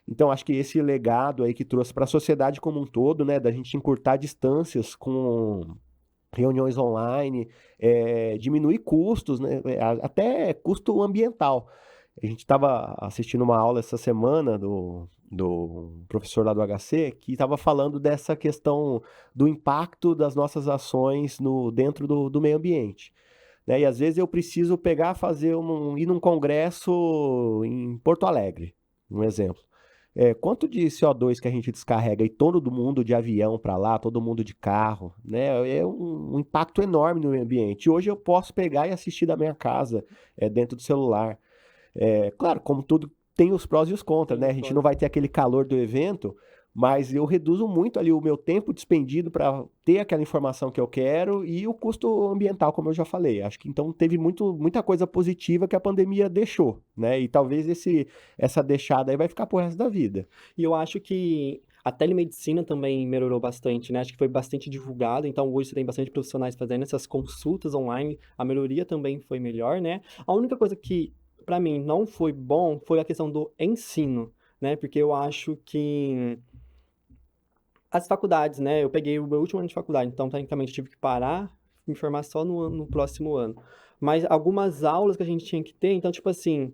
Então acho que esse legado aí que trouxe para a sociedade como um todo, né? Da gente encurtar distâncias com reuniões online, diminuir custos, né? Até custo ambiental. A gente estava assistindo uma aula essa semana do professor lá do HC que estava falando dessa questão do impacto das nossas ações dentro do meio ambiente. Né? E às vezes eu preciso pegar, ir num congresso em Porto Alegre, um exemplo. Quanto de CO2 que a gente descarrega e todo mundo de avião para lá, todo mundo de carro, né? É um impacto enorme no meio ambiente. Hoje eu posso pegar e assistir da minha casa, dentro do celular. Claro, como tudo tem os prós e os contras, né? A gente não vai ter aquele calor do evento, mas eu reduzo muito ali o meu tempo despendido para ter aquela informação que eu quero e o custo ambiental, como eu já falei. Acho que então teve muita coisa positiva que a pandemia deixou, né? E talvez essa deixada aí vai ficar pro resto da vida. E eu acho que a telemedicina também melhorou bastante, né? Acho que foi bastante divulgado, então hoje você tem bastante profissionais fazendo essas consultas online, a melhoria também foi melhor, né? A única coisa que, para mim, não foi bom foi a questão do ensino, né? Porque eu acho que as faculdades, né? Eu peguei o meu último ano de faculdade, então tecnicamente tive que parar, me formar só no próximo ano. Mas algumas aulas que a gente tinha que ter, então, tipo assim,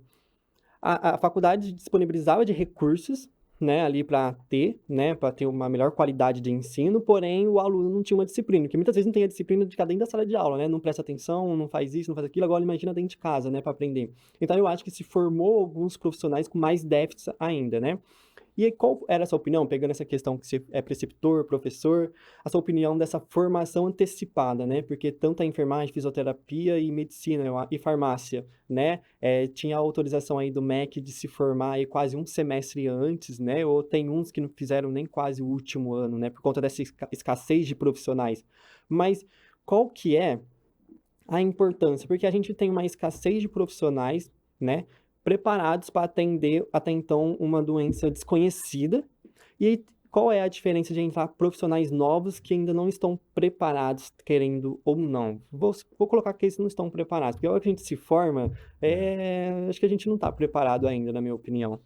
a faculdade disponibilizava de recursos, né, ali para ter, né, para ter uma melhor qualidade de ensino, porém o aluno não tinha uma disciplina, porque muitas vezes não tem a disciplina de cada dentro da sala de aula, né, não presta atenção, não faz isso, não faz aquilo, agora imagina dentro de casa, né, para aprender. Então eu acho que se formou alguns profissionais com mais déficits ainda, né. E aí, qual era a sua opinião, pegando essa questão que você é preceptor, professor, a sua opinião dessa formação antecipada, né? Porque tanto a enfermagem, fisioterapia e medicina e farmácia, né? Tinha a autorização aí do MEC de se formar aí quase um semestre antes, né? Ou tem uns que não fizeram nem quase o último ano, né? Por conta dessa escassez de profissionais. Mas qual que é a importância? Porque a gente tem uma escassez de profissionais, né? Preparados para atender até então uma doença desconhecida. E aí, qual é a diferença de entrar profissionais novos que ainda não estão preparados, querendo ou não? Vou colocar que eles não estão preparados, porque a hora que a gente se forma, acho que a gente não está preparado ainda, na minha opinião.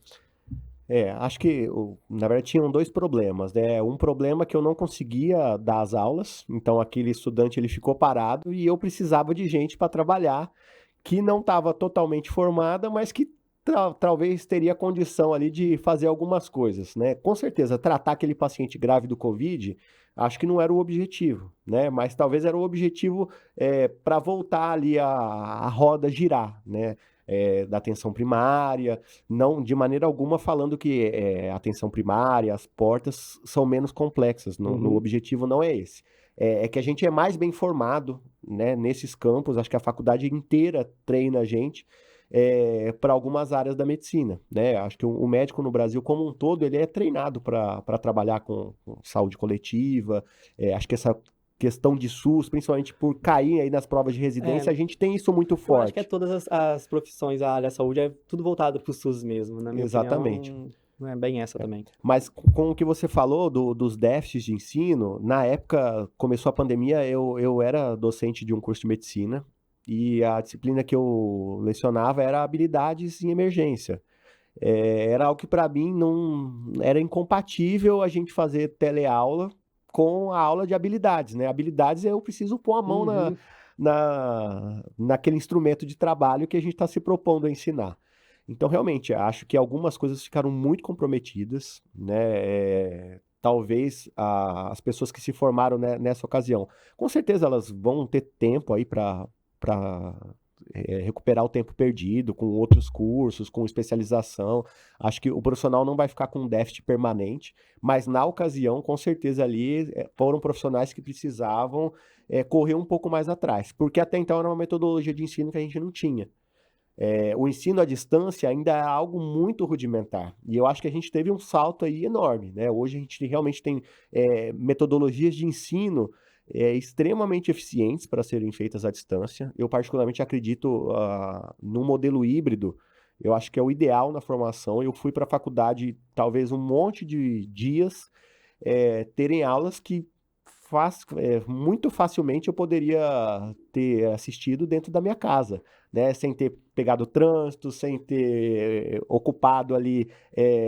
Acho que, na verdade, tinham dois problemas, né? Um problema que eu não conseguia dar as aulas, então aquele estudante ele ficou parado e eu precisava de gente para trabalhar que não estava totalmente formada, mas que talvez teria condição ali de fazer algumas coisas, né? Com certeza, tratar aquele paciente grave do Covid, acho que não era o objetivo, né? Mas talvez era o objetivo para voltar ali a roda girar, né? Da atenção primária, não de maneira alguma falando que a atenção primária, as portas são menos complexas, no objetivo não é esse. É que a gente é mais bem formado, né, nesses campos, acho que a faculdade inteira treina a gente para algumas áreas da medicina, né? Acho que o médico no Brasil como um todo, ele é treinado para trabalhar com saúde coletiva, acho que essa questão de SUS, principalmente por cair aí nas provas de residência, a gente tem isso muito Eu acho que forte. todas as profissões, a área da saúde, é tudo voltado para o SUS mesmo, na minha Exatamente. opinião, não é bem essa também. Mas com o que você falou dos déficits de ensino, na época começou a pandemia, eu era docente de um curso de medicina e a disciplina que eu lecionava era habilidades em emergência. Era algo que para mim não era incompatível a gente fazer teleaula com a aula de habilidades, né? Habilidades eu preciso pôr a mão naquele instrumento de trabalho que a gente está se propondo a ensinar. Então, realmente, acho que algumas coisas ficaram muito comprometidas, né? Talvez as pessoas que se formaram, né, nessa ocasião, com certeza elas vão ter tempo aí para recuperar o tempo perdido com outros cursos, com especialização. Acho que o profissional não vai ficar com um déficit permanente, mas na ocasião, com certeza ali foram profissionais que precisavam correr um pouco mais atrás, porque até então era uma metodologia de ensino que a gente não tinha. O ensino à distância ainda é algo muito rudimentar. E eu acho que a gente teve um salto aí enorme, né? Hoje a gente realmente tem metodologias de ensino extremamente eficientes para serem feitas à distância. Eu particularmente acredito no modelo híbrido. Eu acho que é o ideal na formação. Eu fui para a faculdade talvez um monte de dias terem aulas que muito facilmente eu poderia ter assistido dentro da minha casa, né? Sem ter pegado trânsito, sem ter ocupado ali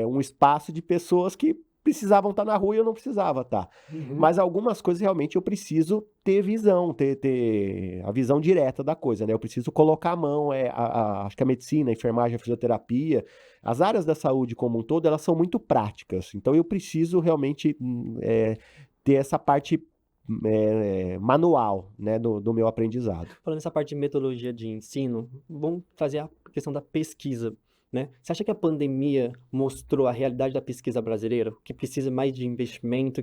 um espaço de pessoas que precisavam estar na rua e eu não precisava estar. Uhum. Mas algumas coisas realmente eu preciso ter visão, ter a visão direta da coisa, né? Eu preciso colocar a mão, acho que a medicina, a enfermagem, a fisioterapia, as áreas da saúde como um todo, elas são muito práticas. Então eu preciso realmente ter essa parte manual, né, do meu aprendizado. Falando nessa parte de metodologia de ensino, vamos fazer a questão da pesquisa, né? Você acha que a pandemia mostrou a realidade da pesquisa brasileira, que precisa mais de investimento,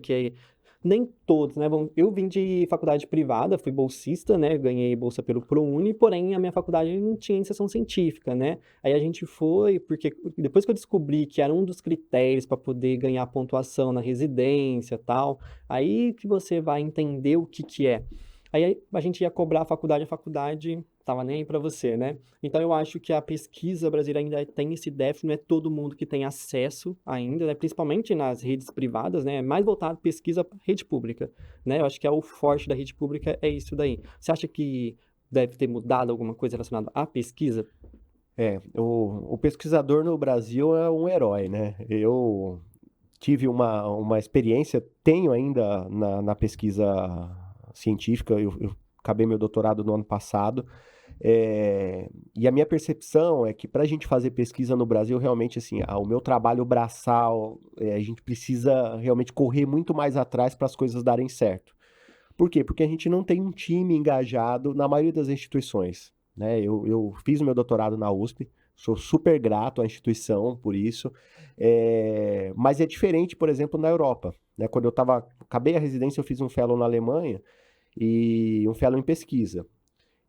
nem todos, né? Eu vim de faculdade privada, fui bolsista, né? Ganhei bolsa pelo ProUni, porém a minha faculdade não tinha iniciação científica, né? Aí a gente foi, porque depois que eu descobri que era um dos critérios para poder ganhar pontuação na residência e tal, aí que você vai entender o que que é. Aí a gente ia cobrar a faculdade tava nem aí para você, né? Então eu acho que a pesquisa brasileira ainda tem esse déficit, não é todo mundo que tem acesso ainda, né? Principalmente nas redes privadas, né? É mais voltado pesquisa para rede pública, né? Eu acho que o forte da rede pública é isso daí. Você acha que deve ter mudado alguma coisa relacionada à pesquisa? O pesquisador no Brasil é um herói, né? Eu tive uma experiência, tenho ainda na pesquisa científica, eu acabei meu doutorado no ano passado, e a minha percepção é que para a gente fazer pesquisa no Brasil, realmente, assim, o meu trabalho braçal, a gente precisa realmente correr muito mais atrás para as coisas darem certo. Por quê? Porque a gente não tem um time engajado na maioria das instituições, né? Eu fiz o meu doutorado na USP, sou super grato à instituição por isso, mas é diferente, por exemplo, na Europa, né? Quando acabei a residência, eu fiz um fellow na Alemanha e um fellow em pesquisa.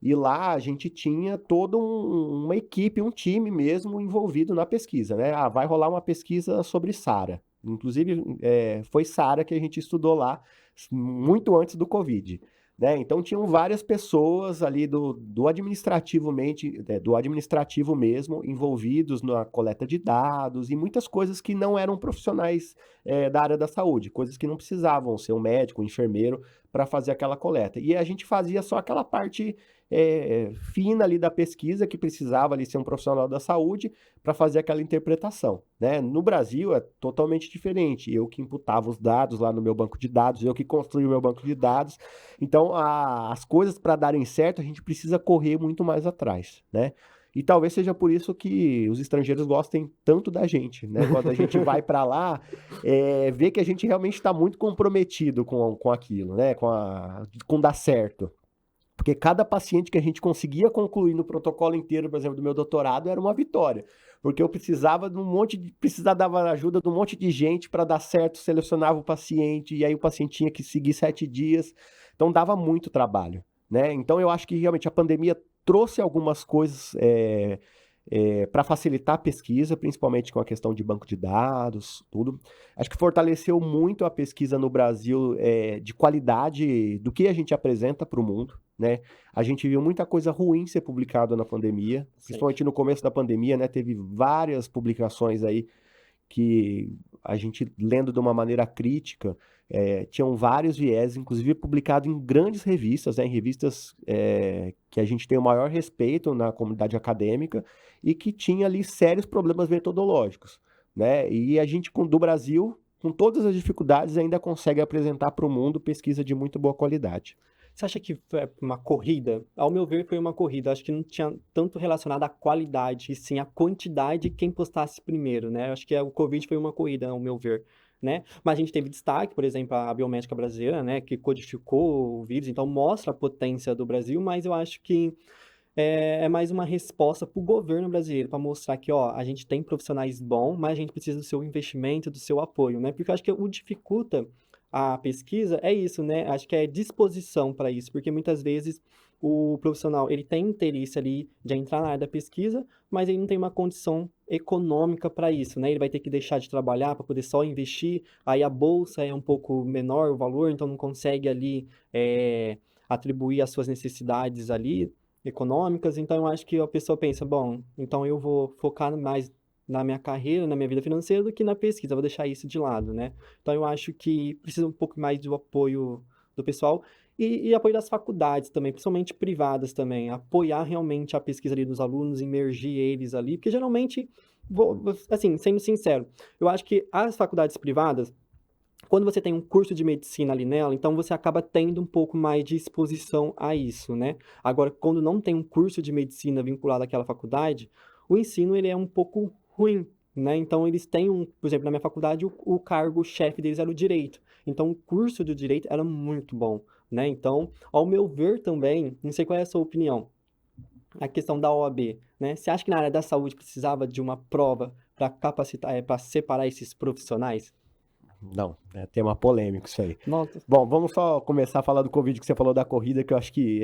E lá a gente tinha toda uma equipe, um time mesmo envolvido na pesquisa, né? Vai rolar uma pesquisa sobre SARA. Inclusive, foi SARA que a gente estudou lá muito antes do Covid, né? Então tinham várias pessoas ali do administrativo mesmo envolvidos na coleta de dados e muitas coisas que não eram profissionais da área da saúde, coisas que não precisavam ser um médico, um enfermeiro para fazer aquela coleta. E a gente fazia só aquela parte fina ali da pesquisa que precisava ali ser um profissional da saúde para fazer aquela interpretação, né? No Brasil é totalmente diferente. Eu que imputava os dados lá no meu banco de dados, eu que construí o meu banco de dados. Então, as coisas para darem certo, a gente precisa correr muito mais atrás, né? E talvez seja por isso que os estrangeiros gostem tanto da gente, né? Quando a gente vai para lá, vê que a gente realmente está muito comprometido com aquilo, né? Com dar certo. Porque cada paciente que a gente conseguia concluir no protocolo inteiro, por exemplo, do meu doutorado, era uma vitória. Porque eu precisava precisava dar ajuda de um monte de gente para dar certo, selecionava o paciente, e aí o paciente tinha que seguir 7 dias. Então dava muito trabalho, né? Então eu acho que realmente a pandemia trouxe algumas coisas para facilitar a pesquisa, principalmente com a questão de banco de dados, tudo. Acho que fortaleceu muito a pesquisa no Brasil de qualidade do que a gente apresenta para o mundo, né? A gente viu muita coisa ruim ser publicada na pandemia, principalmente no começo da pandemia, né? Teve várias publicações aí que a gente, lendo de uma maneira crítica, tinham vários viés, inclusive publicado em grandes revistas, né? Em revistas que a gente tem o maior respeito na comunidade acadêmica e que tinha ali sérios problemas metodológicos, né? E a gente, do Brasil, com todas as dificuldades, ainda consegue apresentar para o mundo pesquisa de muito boa qualidade. Você acha que foi uma corrida? Ao meu ver, foi uma corrida. Acho que não tinha tanto relacionado à qualidade, e sim à quantidade de quem postasse primeiro, né? Acho que o Covid foi uma corrida, ao meu ver, né? Mas a gente teve destaque, por exemplo, a biomédica brasileira, né? Que codificou o vírus, então mostra a potência do Brasil, mas eu acho que é mais uma resposta para o governo brasileiro, para mostrar que, ó, a gente tem profissionais bons, mas a gente precisa do seu investimento, do seu apoio, né? Porque eu acho que o dificulta a pesquisa é isso, né? Acho que é disposição para isso, porque muitas vezes o profissional ele tem interesse ali de entrar na área da pesquisa, mas ele não tem uma condição econômica para isso, né? Ele vai ter que deixar de trabalhar para poder só investir, aí a bolsa é um pouco menor o valor, então não consegue ali atribuir as suas necessidades ali econômicas, então eu acho que a pessoa pensa, bom, então eu vou focar mais na minha carreira, na minha vida financeira, do que na pesquisa, eu vou deixar isso de lado, né? Então eu acho que precisa um pouco mais do apoio do pessoal e apoio das faculdades também, principalmente privadas também, apoiar realmente a pesquisa ali dos alunos, imergir eles ali, porque geralmente, assim, sendo sincero, eu acho que as faculdades privadas quando você tem um curso de medicina ali nela, então você acaba tendo um pouco mais de exposição a isso, né? Agora, quando não tem um curso de medicina vinculado àquela faculdade, o ensino ele é um pouco ruim, né? Então eles têm por exemplo, na minha faculdade, o cargo-chefe deles era o direito. Então o curso do direito era muito bom, né? Então, ao meu ver também, não sei qual é a sua opinião, a questão da OAB, né? Você acha que na área da saúde precisava de uma prova para capacitar, para separar esses profissionais? Não, é tema polêmico isso aí. Nossa. Bom, vamos só começar a falar do Covid que você falou da corrida, que eu acho que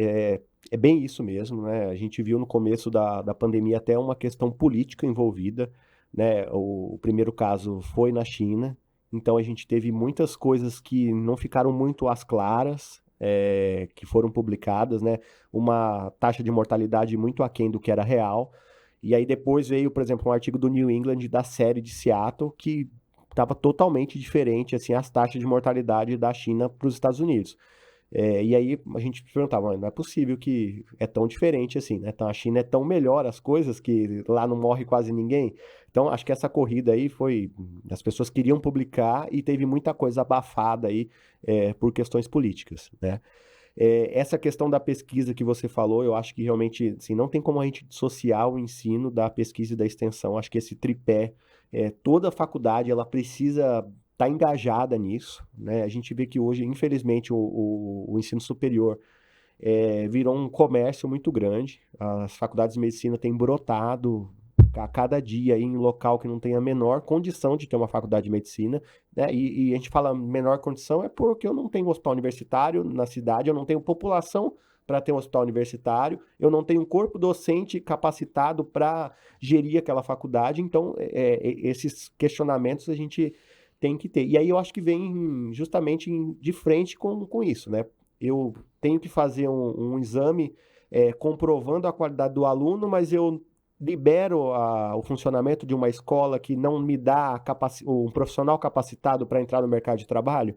é bem isso mesmo, né? A gente viu no começo da pandemia até uma questão política envolvida, né? O primeiro caso foi na China, então a gente teve muitas coisas que não ficaram muito às claras, que foram publicadas, né? Uma taxa de mortalidade muito aquém do que era real. E aí depois veio, por exemplo, um artigo do New England da série de Seattle que estava totalmente diferente, assim, as taxas de mortalidade da China para os Estados Unidos. E aí a gente se perguntava, não é possível que é tão diferente assim, né? Então a China é tão melhor as coisas que lá não morre quase ninguém. Então acho que essa corrida aí foi, as pessoas queriam publicar e teve muita coisa abafada aí por questões políticas, né? Essa questão da pesquisa que você falou, eu acho que realmente, assim, não tem como a gente dissociar o ensino da pesquisa e da extensão. Acho que esse tripé, toda a faculdade, ela precisa estar engajada nisso, né? A gente vê que hoje, infelizmente, o ensino superior virou um comércio muito grande. As faculdades de medicina têm brotado a cada dia aí em local que não tem a menor condição de ter uma faculdade de medicina, né? E a gente fala menor condição é porque eu não tenho hospital universitário na cidade, eu não tenho população para ter um hospital universitário, eu não tenho um corpo docente capacitado para gerir aquela faculdade, então esses questionamentos a gente tem que ter. E aí eu acho que vem justamente de frente com isso, né? Eu tenho que fazer um exame comprovando a qualidade do aluno, mas eu libero o funcionamento de uma escola que não me dá um profissional capacitado para entrar no mercado de trabalho.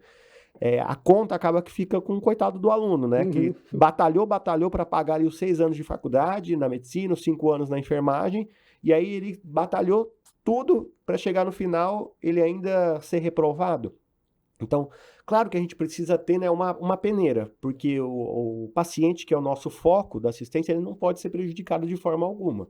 A conta acaba que fica com o coitado do aluno, né? Uhum. Que batalhou para pagar ali os 6 anos de faculdade na medicina, os 5 anos na enfermagem, e aí ele batalhou tudo para chegar no final ele ainda ser reprovado. Então, claro que a gente precisa ter, né, uma peneira, porque o paciente, que é o nosso foco da assistência, ele não pode ser prejudicado de forma alguma.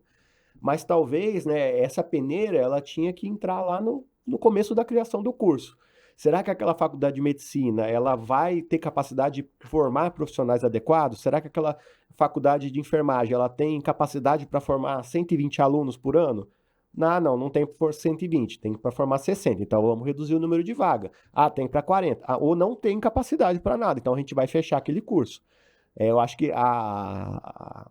Mas talvez, né, essa peneira ela tinha que entrar lá no começo da criação do curso. Será que aquela faculdade de medicina ela vai ter capacidade de formar profissionais adequados? Será que aquela faculdade de enfermagem ela tem capacidade para formar 120 alunos por ano? Não tem por 120, tem para formar 60. Então vamos reduzir o número de vaga. Tem para 40. Ou não tem capacidade para nada, então a gente vai fechar aquele curso. Eu acho que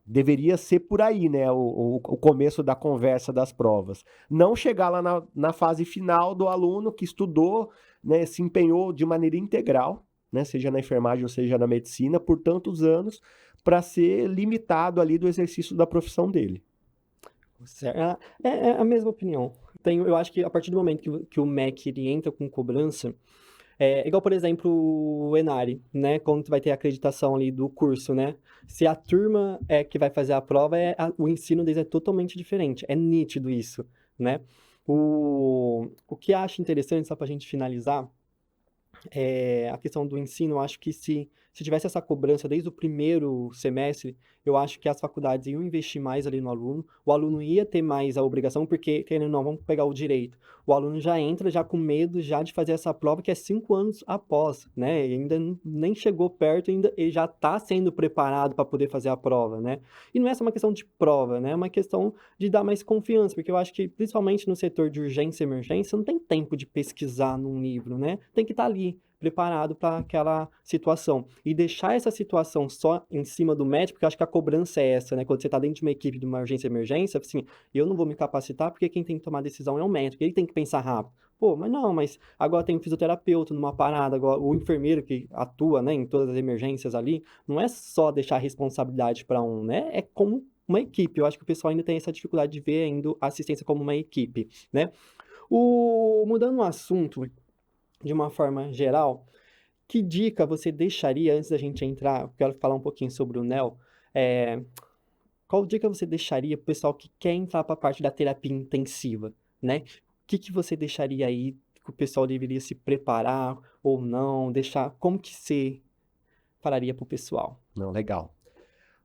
deveria ser por aí, né? O começo da conversa das provas. Não chegar lá na fase final do aluno que estudou, né, se empenhou de maneira integral, né, seja na enfermagem ou seja na medicina, por tantos anos, para ser limitado ali do exercício da profissão dele. É a mesma opinião. Eu acho que a partir do momento que o MEC ele entra com cobrança, igual, por exemplo, o Enari, né? Quando tu vai ter a acreditação ali do curso, né? Se a turma que vai fazer a prova, o ensino deles é totalmente diferente. É nítido isso, né? O que eu acho interessante, só para a gente finalizar, a questão do ensino, eu acho que se se tivesse essa cobrança desde o primeiro semestre, eu acho que as faculdades iam investir mais ali no aluno, o aluno ia ter mais a obrigação, porque, querendo ou não, vamos pegar o direito. O aluno já entra já com medo já de fazer essa prova que é 5 anos após, né? E ainda nem chegou perto, ainda ele já está sendo preparado para poder fazer a prova, né? E não é só uma questão de prova, né? É uma questão de dar mais confiança, porque eu acho que, principalmente no setor de urgência e emergência, não tem tempo de pesquisar num livro, né? Tem que estar ali, preparado para aquela situação. E deixar essa situação só em cima do médico, porque eu acho que a cobrança é essa, né? Quando você está dentro de uma equipe de uma urgência e emergência, assim, eu não vou me capacitar porque quem tem que tomar a decisão é o médico, ele tem que pensar rápido. Pô, mas não, mas agora tem um fisioterapeuta numa parada, agora o enfermeiro que atua, né, em todas as emergências ali, não é só deixar a responsabilidade para um, né? É como uma equipe. Eu acho que o pessoal ainda tem essa dificuldade de ver ainda a assistência como uma equipe, né? Mudando o assunto de uma forma geral, que dica você deixaria antes da gente entrar? Eu quero falar um pouquinho sobre o NEL. É, qual dica você deixaria para o pessoal que quer entrar para a parte da terapia intensiva, né? O que você deixaria aí que o pessoal deveria se preparar ou não? Deixar, como que você falaria para o pessoal? Não, legal.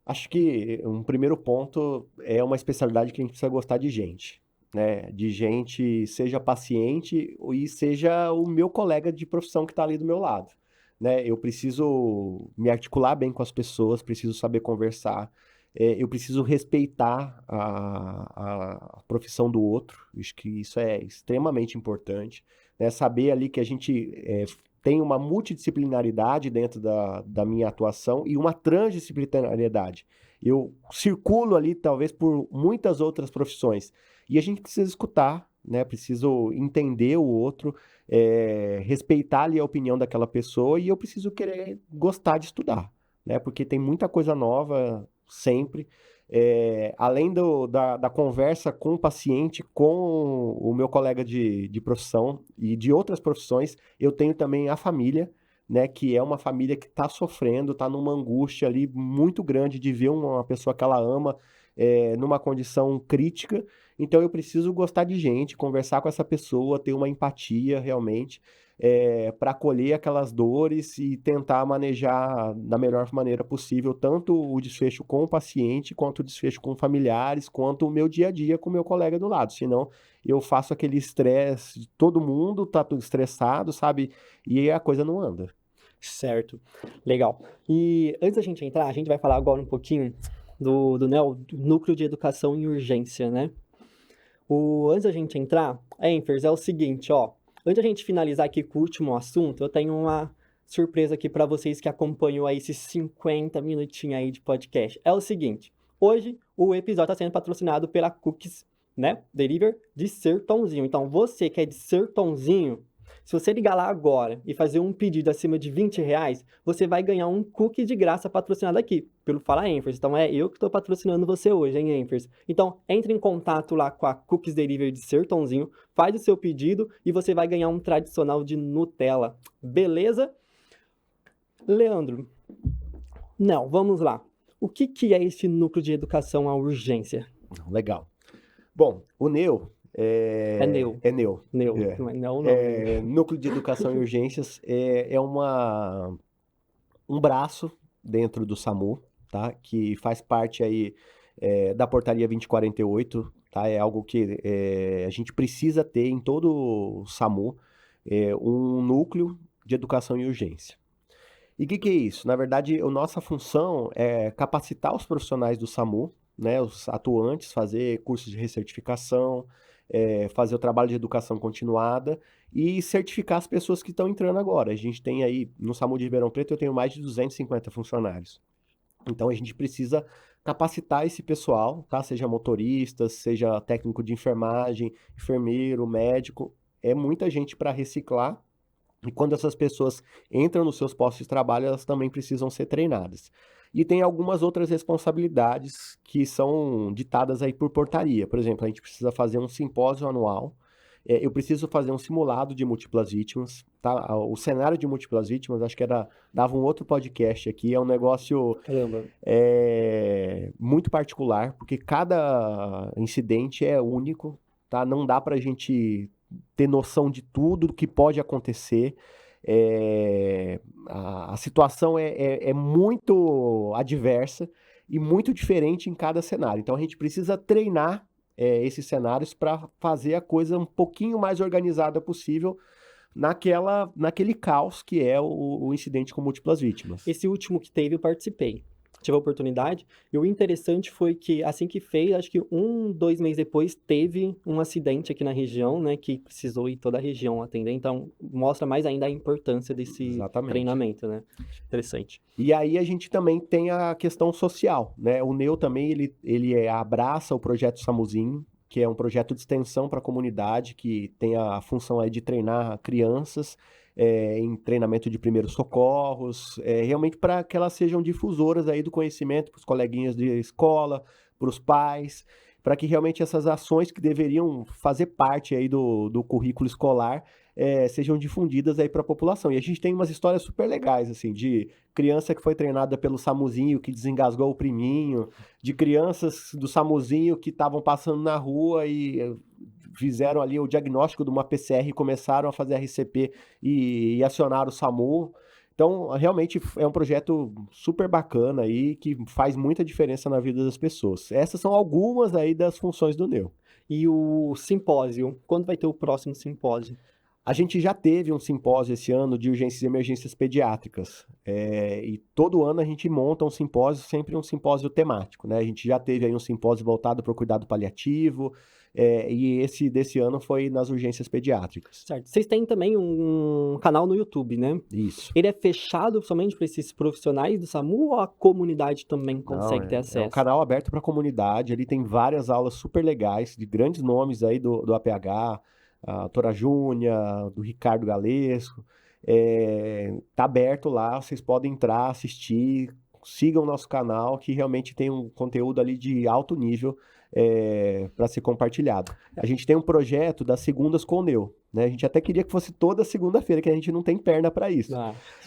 Acho que um primeiro ponto é uma especialidade que a gente precisa gostar de gente, né? De gente, seja paciente e seja o meu colega de profissão que está ali do meu lado, né? Eu preciso me articular bem com as pessoas, preciso saber conversar, eu preciso respeitar a profissão do outro. Acho que isso é extremamente importante, né? Saber ali que a gente tem uma multidisciplinaridade dentro da minha atuação e uma transdisciplinariedade. Eu circulo ali, talvez, por muitas outras profissões. E a gente precisa escutar, né? Preciso entender o outro, respeitar ali a opinião daquela pessoa e eu preciso querer gostar de estudar, né? Porque tem muita coisa nova sempre. Além da conversa com o paciente, com o meu colega de profissão e de outras profissões, eu tenho também a família, né, que é uma família que está sofrendo, está numa angústia ali muito grande de ver uma pessoa que ela ama numa condição crítica. Então eu preciso gostar de gente, conversar com essa pessoa, ter uma empatia realmente, para acolher aquelas dores e tentar manejar da melhor maneira possível tanto o desfecho com o paciente, quanto o desfecho com familiares, quanto o meu dia a dia com o meu colega do lado. Senão eu faço aquele estresse de todo mundo, tá tudo estressado, sabe? E a coisa não anda. Certo, legal. E antes da gente entrar, a gente vai falar agora um pouquinho do NEL, do Núcleo de Educação em Urgência, né? Antes da gente entrar, Enfers, é o seguinte, ó. Antes da gente finalizar aqui com o último assunto, eu tenho uma surpresa aqui para vocês que acompanham aí esses 50 minutinhos aí de podcast. É o seguinte, hoje o episódio está sendo patrocinado pela Cookies, né? Deliver de Sertãozinho. Então, você que é de Sertãozinho, se você ligar lá agora e fazer um pedido acima de R$ 20, você vai ganhar um cookie de graça patrocinado aqui, pelo Fala Enfers. Então é eu que estou patrocinando você hoje, hein, Enfers? Então entre em contato lá com a Cookies Delivery de Sertãozinho, faz o seu pedido e você vai ganhar um tradicional de Nutella. Beleza? Leandro, não, vamos lá. O que é esse núcleo de educação à urgência? Legal. Bom, o NEU É NEU. É NEU. NEU, É. não é NEU, não. Núcleo de Educação e Urgências é um braço dentro do SAMU, tá? Que faz parte aí da Portaria 2048, tá? É algo que a gente precisa ter em todo o SAMU, um núcleo de educação e urgência. E o que é isso? Na verdade, a nossa função é capacitar os profissionais do SAMU, né, os atuantes, fazer cursos de recertificação, fazer o trabalho de educação continuada e certificar as pessoas que estão entrando agora. A gente tem aí, no SAMU de Ribeirão Preto, eu tenho mais de 250 funcionários. Então, a gente precisa capacitar esse pessoal, tá? Seja motorista, seja técnico de enfermagem, enfermeiro, médico. É muita gente para reciclar. E quando essas pessoas entram nos seus postos de trabalho, elas também precisam ser treinadas. E tem algumas outras responsabilidades que são ditadas aí por portaria. Por exemplo, a gente precisa fazer um simpósio anual. Eu preciso fazer um simulado de múltiplas vítimas, tá? O cenário de múltiplas vítimas, acho que dava um outro podcast aqui. É um negócio Caramba. muito particular, porque cada incidente é único, tá? Não dá pra gente ter noção de tudo que pode acontecer. A situação é muito adversa e muito diferente em cada cenário. Então a gente precisa treinar esses cenários para fazer a coisa um pouquinho mais organizada possível naquele caos que é o incidente com múltiplas vítimas. Esse último que teve, eu participei. Tive a oportunidade. E o interessante foi que, assim que fez, acho que 2 meses depois, teve um acidente aqui na região, né? Que precisou ir toda a região atender. Então, mostra mais ainda a importância desse Exatamente. treinamento, né? Interessante. E aí a gente também tem a questão social, né? O Neu também, ele abraça o projeto Samuzinho, que é um projeto de extensão para a comunidade, que tem a função aí de treinar crianças em treinamento de primeiros socorros, realmente para que elas sejam difusoras aí do conhecimento para os coleguinhas de escola, para os pais, para que realmente essas ações que deveriam fazer parte aí do currículo escolar sejam difundidas aí para a população. E a gente tem umas histórias super legais, assim, de criança que foi treinada pelo Samuzinho, que desengasgou o priminho, de crianças do Samuzinho que estavam passando na rua e fizeram ali o diagnóstico de uma PCR e começaram a fazer RCP e acionaram o SAMU. Então, realmente é um projeto super bacana aí, que faz muita diferença na vida das pessoas. Essas são algumas aí das funções do Neu. E o simpósio? Quando vai ter o próximo simpósio? A gente já teve um simpósio esse ano de urgências e emergências pediátricas. E todo ano a gente monta um simpósio, sempre um simpósio temático, né? A gente já teve aí um simpósio voltado para o cuidado paliativo, e esse desse ano foi nas urgências pediátricas. Certo. Vocês têm também um canal no YouTube, né? Isso. Ele é fechado somente para esses profissionais do SAMU ou a comunidade também consegue ter acesso? É um canal aberto para a comunidade, ele tem várias aulas super legais, de grandes nomes aí do APH, a Tora Júnia, do Ricardo Galesco. Tá aberto lá, vocês podem entrar, assistir, sigam o nosso canal, que realmente tem um conteúdo ali de alto nível para ser compartilhado. A gente tem um projeto das segundas com o Neu, né? A gente até queria que fosse toda segunda-feira, que a gente não tem perna para isso.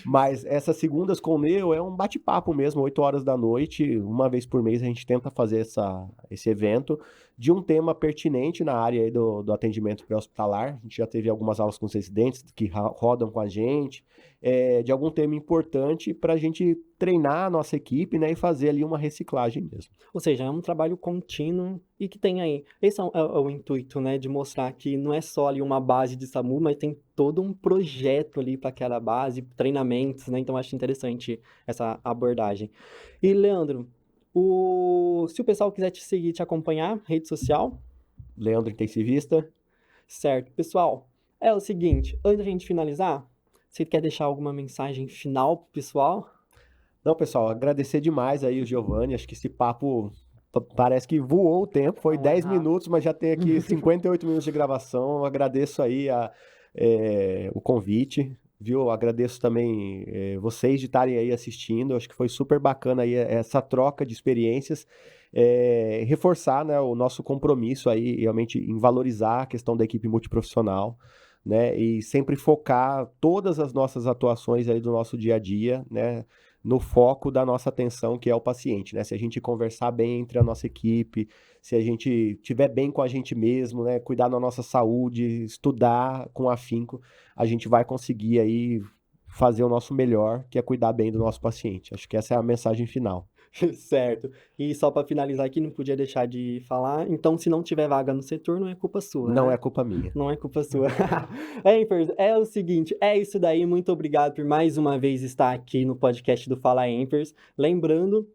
Mas essas segundas com o Neu é um bate-papo mesmo, 8 horas da noite, uma vez por mês a gente tenta fazer esse evento de um tema pertinente na área aí do atendimento pré-hospitalar. A gente já teve algumas aulas com os residentes que rodam com a gente, de algum tema importante para a gente treinar a nossa equipe, né, e fazer ali uma reciclagem mesmo. Ou seja, é um trabalho contínuo e que tem aí. Esse é o intuito, né, de mostrar que não é só ali uma base de SAMU, mas tem todo um projeto ali para aquela base, treinamentos, né? Então acho interessante essa abordagem. E Leandro, se o pessoal quiser te seguir, te acompanhar, rede social? Leandro Intensivista. Certo. Pessoal, é o seguinte, antes da gente finalizar, você quer deixar alguma mensagem final pro pessoal? Não, pessoal, agradecer demais aí o Giovanni, acho que esse papo parece que voou o tempo, foi 10 minutos, mas já tem aqui 58 minutos de gravação. Eu agradeço aí o convite, viu? Agradeço também vocês de estarem aí assistindo, acho que foi super bacana aí essa troca de experiências, reforçar, né, o nosso compromisso aí realmente em valorizar a questão da equipe multiprofissional, né, e sempre focar todas as nossas atuações aí do nosso dia a dia, né, no foco da nossa atenção, que é o paciente, né? Se a gente conversar bem entre a nossa equipe, se a gente estiver bem com a gente mesmo, né? Cuidar da nossa saúde, estudar com afinco, a gente vai conseguir aí fazer o nosso melhor, que é cuidar bem do nosso paciente. Acho que essa é a mensagem final. Certo. E só para finalizar aqui, não podia deixar de falar. Então, se não tiver vaga no setor, não é culpa sua, Não né? é culpa minha. Não é culpa sua. Empers, é o seguinte, é isso daí. Muito obrigado por mais uma vez estar aqui no podcast do Fala Empers. Lembrando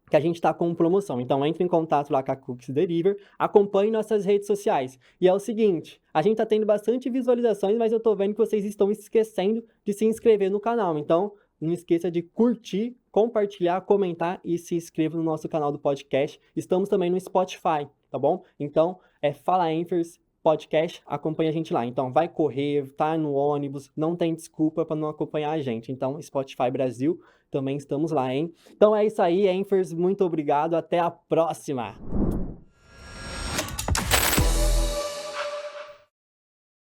que a gente está com promoção. Então, entre em contato lá com a Cooks Deliver, acompanhe nossas redes sociais. E é o seguinte, a gente está tendo bastante visualizações, mas eu tô vendo que vocês estão esquecendo de se inscrever no canal. Então, não esqueça de curtir, compartilhar, comentar e se inscreva no nosso canal do podcast. Estamos também no Spotify, tá bom? Então, Fala Empers Podcast, acompanha a gente lá. Então, vai correr, tá no ônibus, não tem desculpa para não acompanhar a gente. Então, Spotify Brasil, também estamos lá, hein? Então é isso aí, Empers, muito obrigado, até a próxima!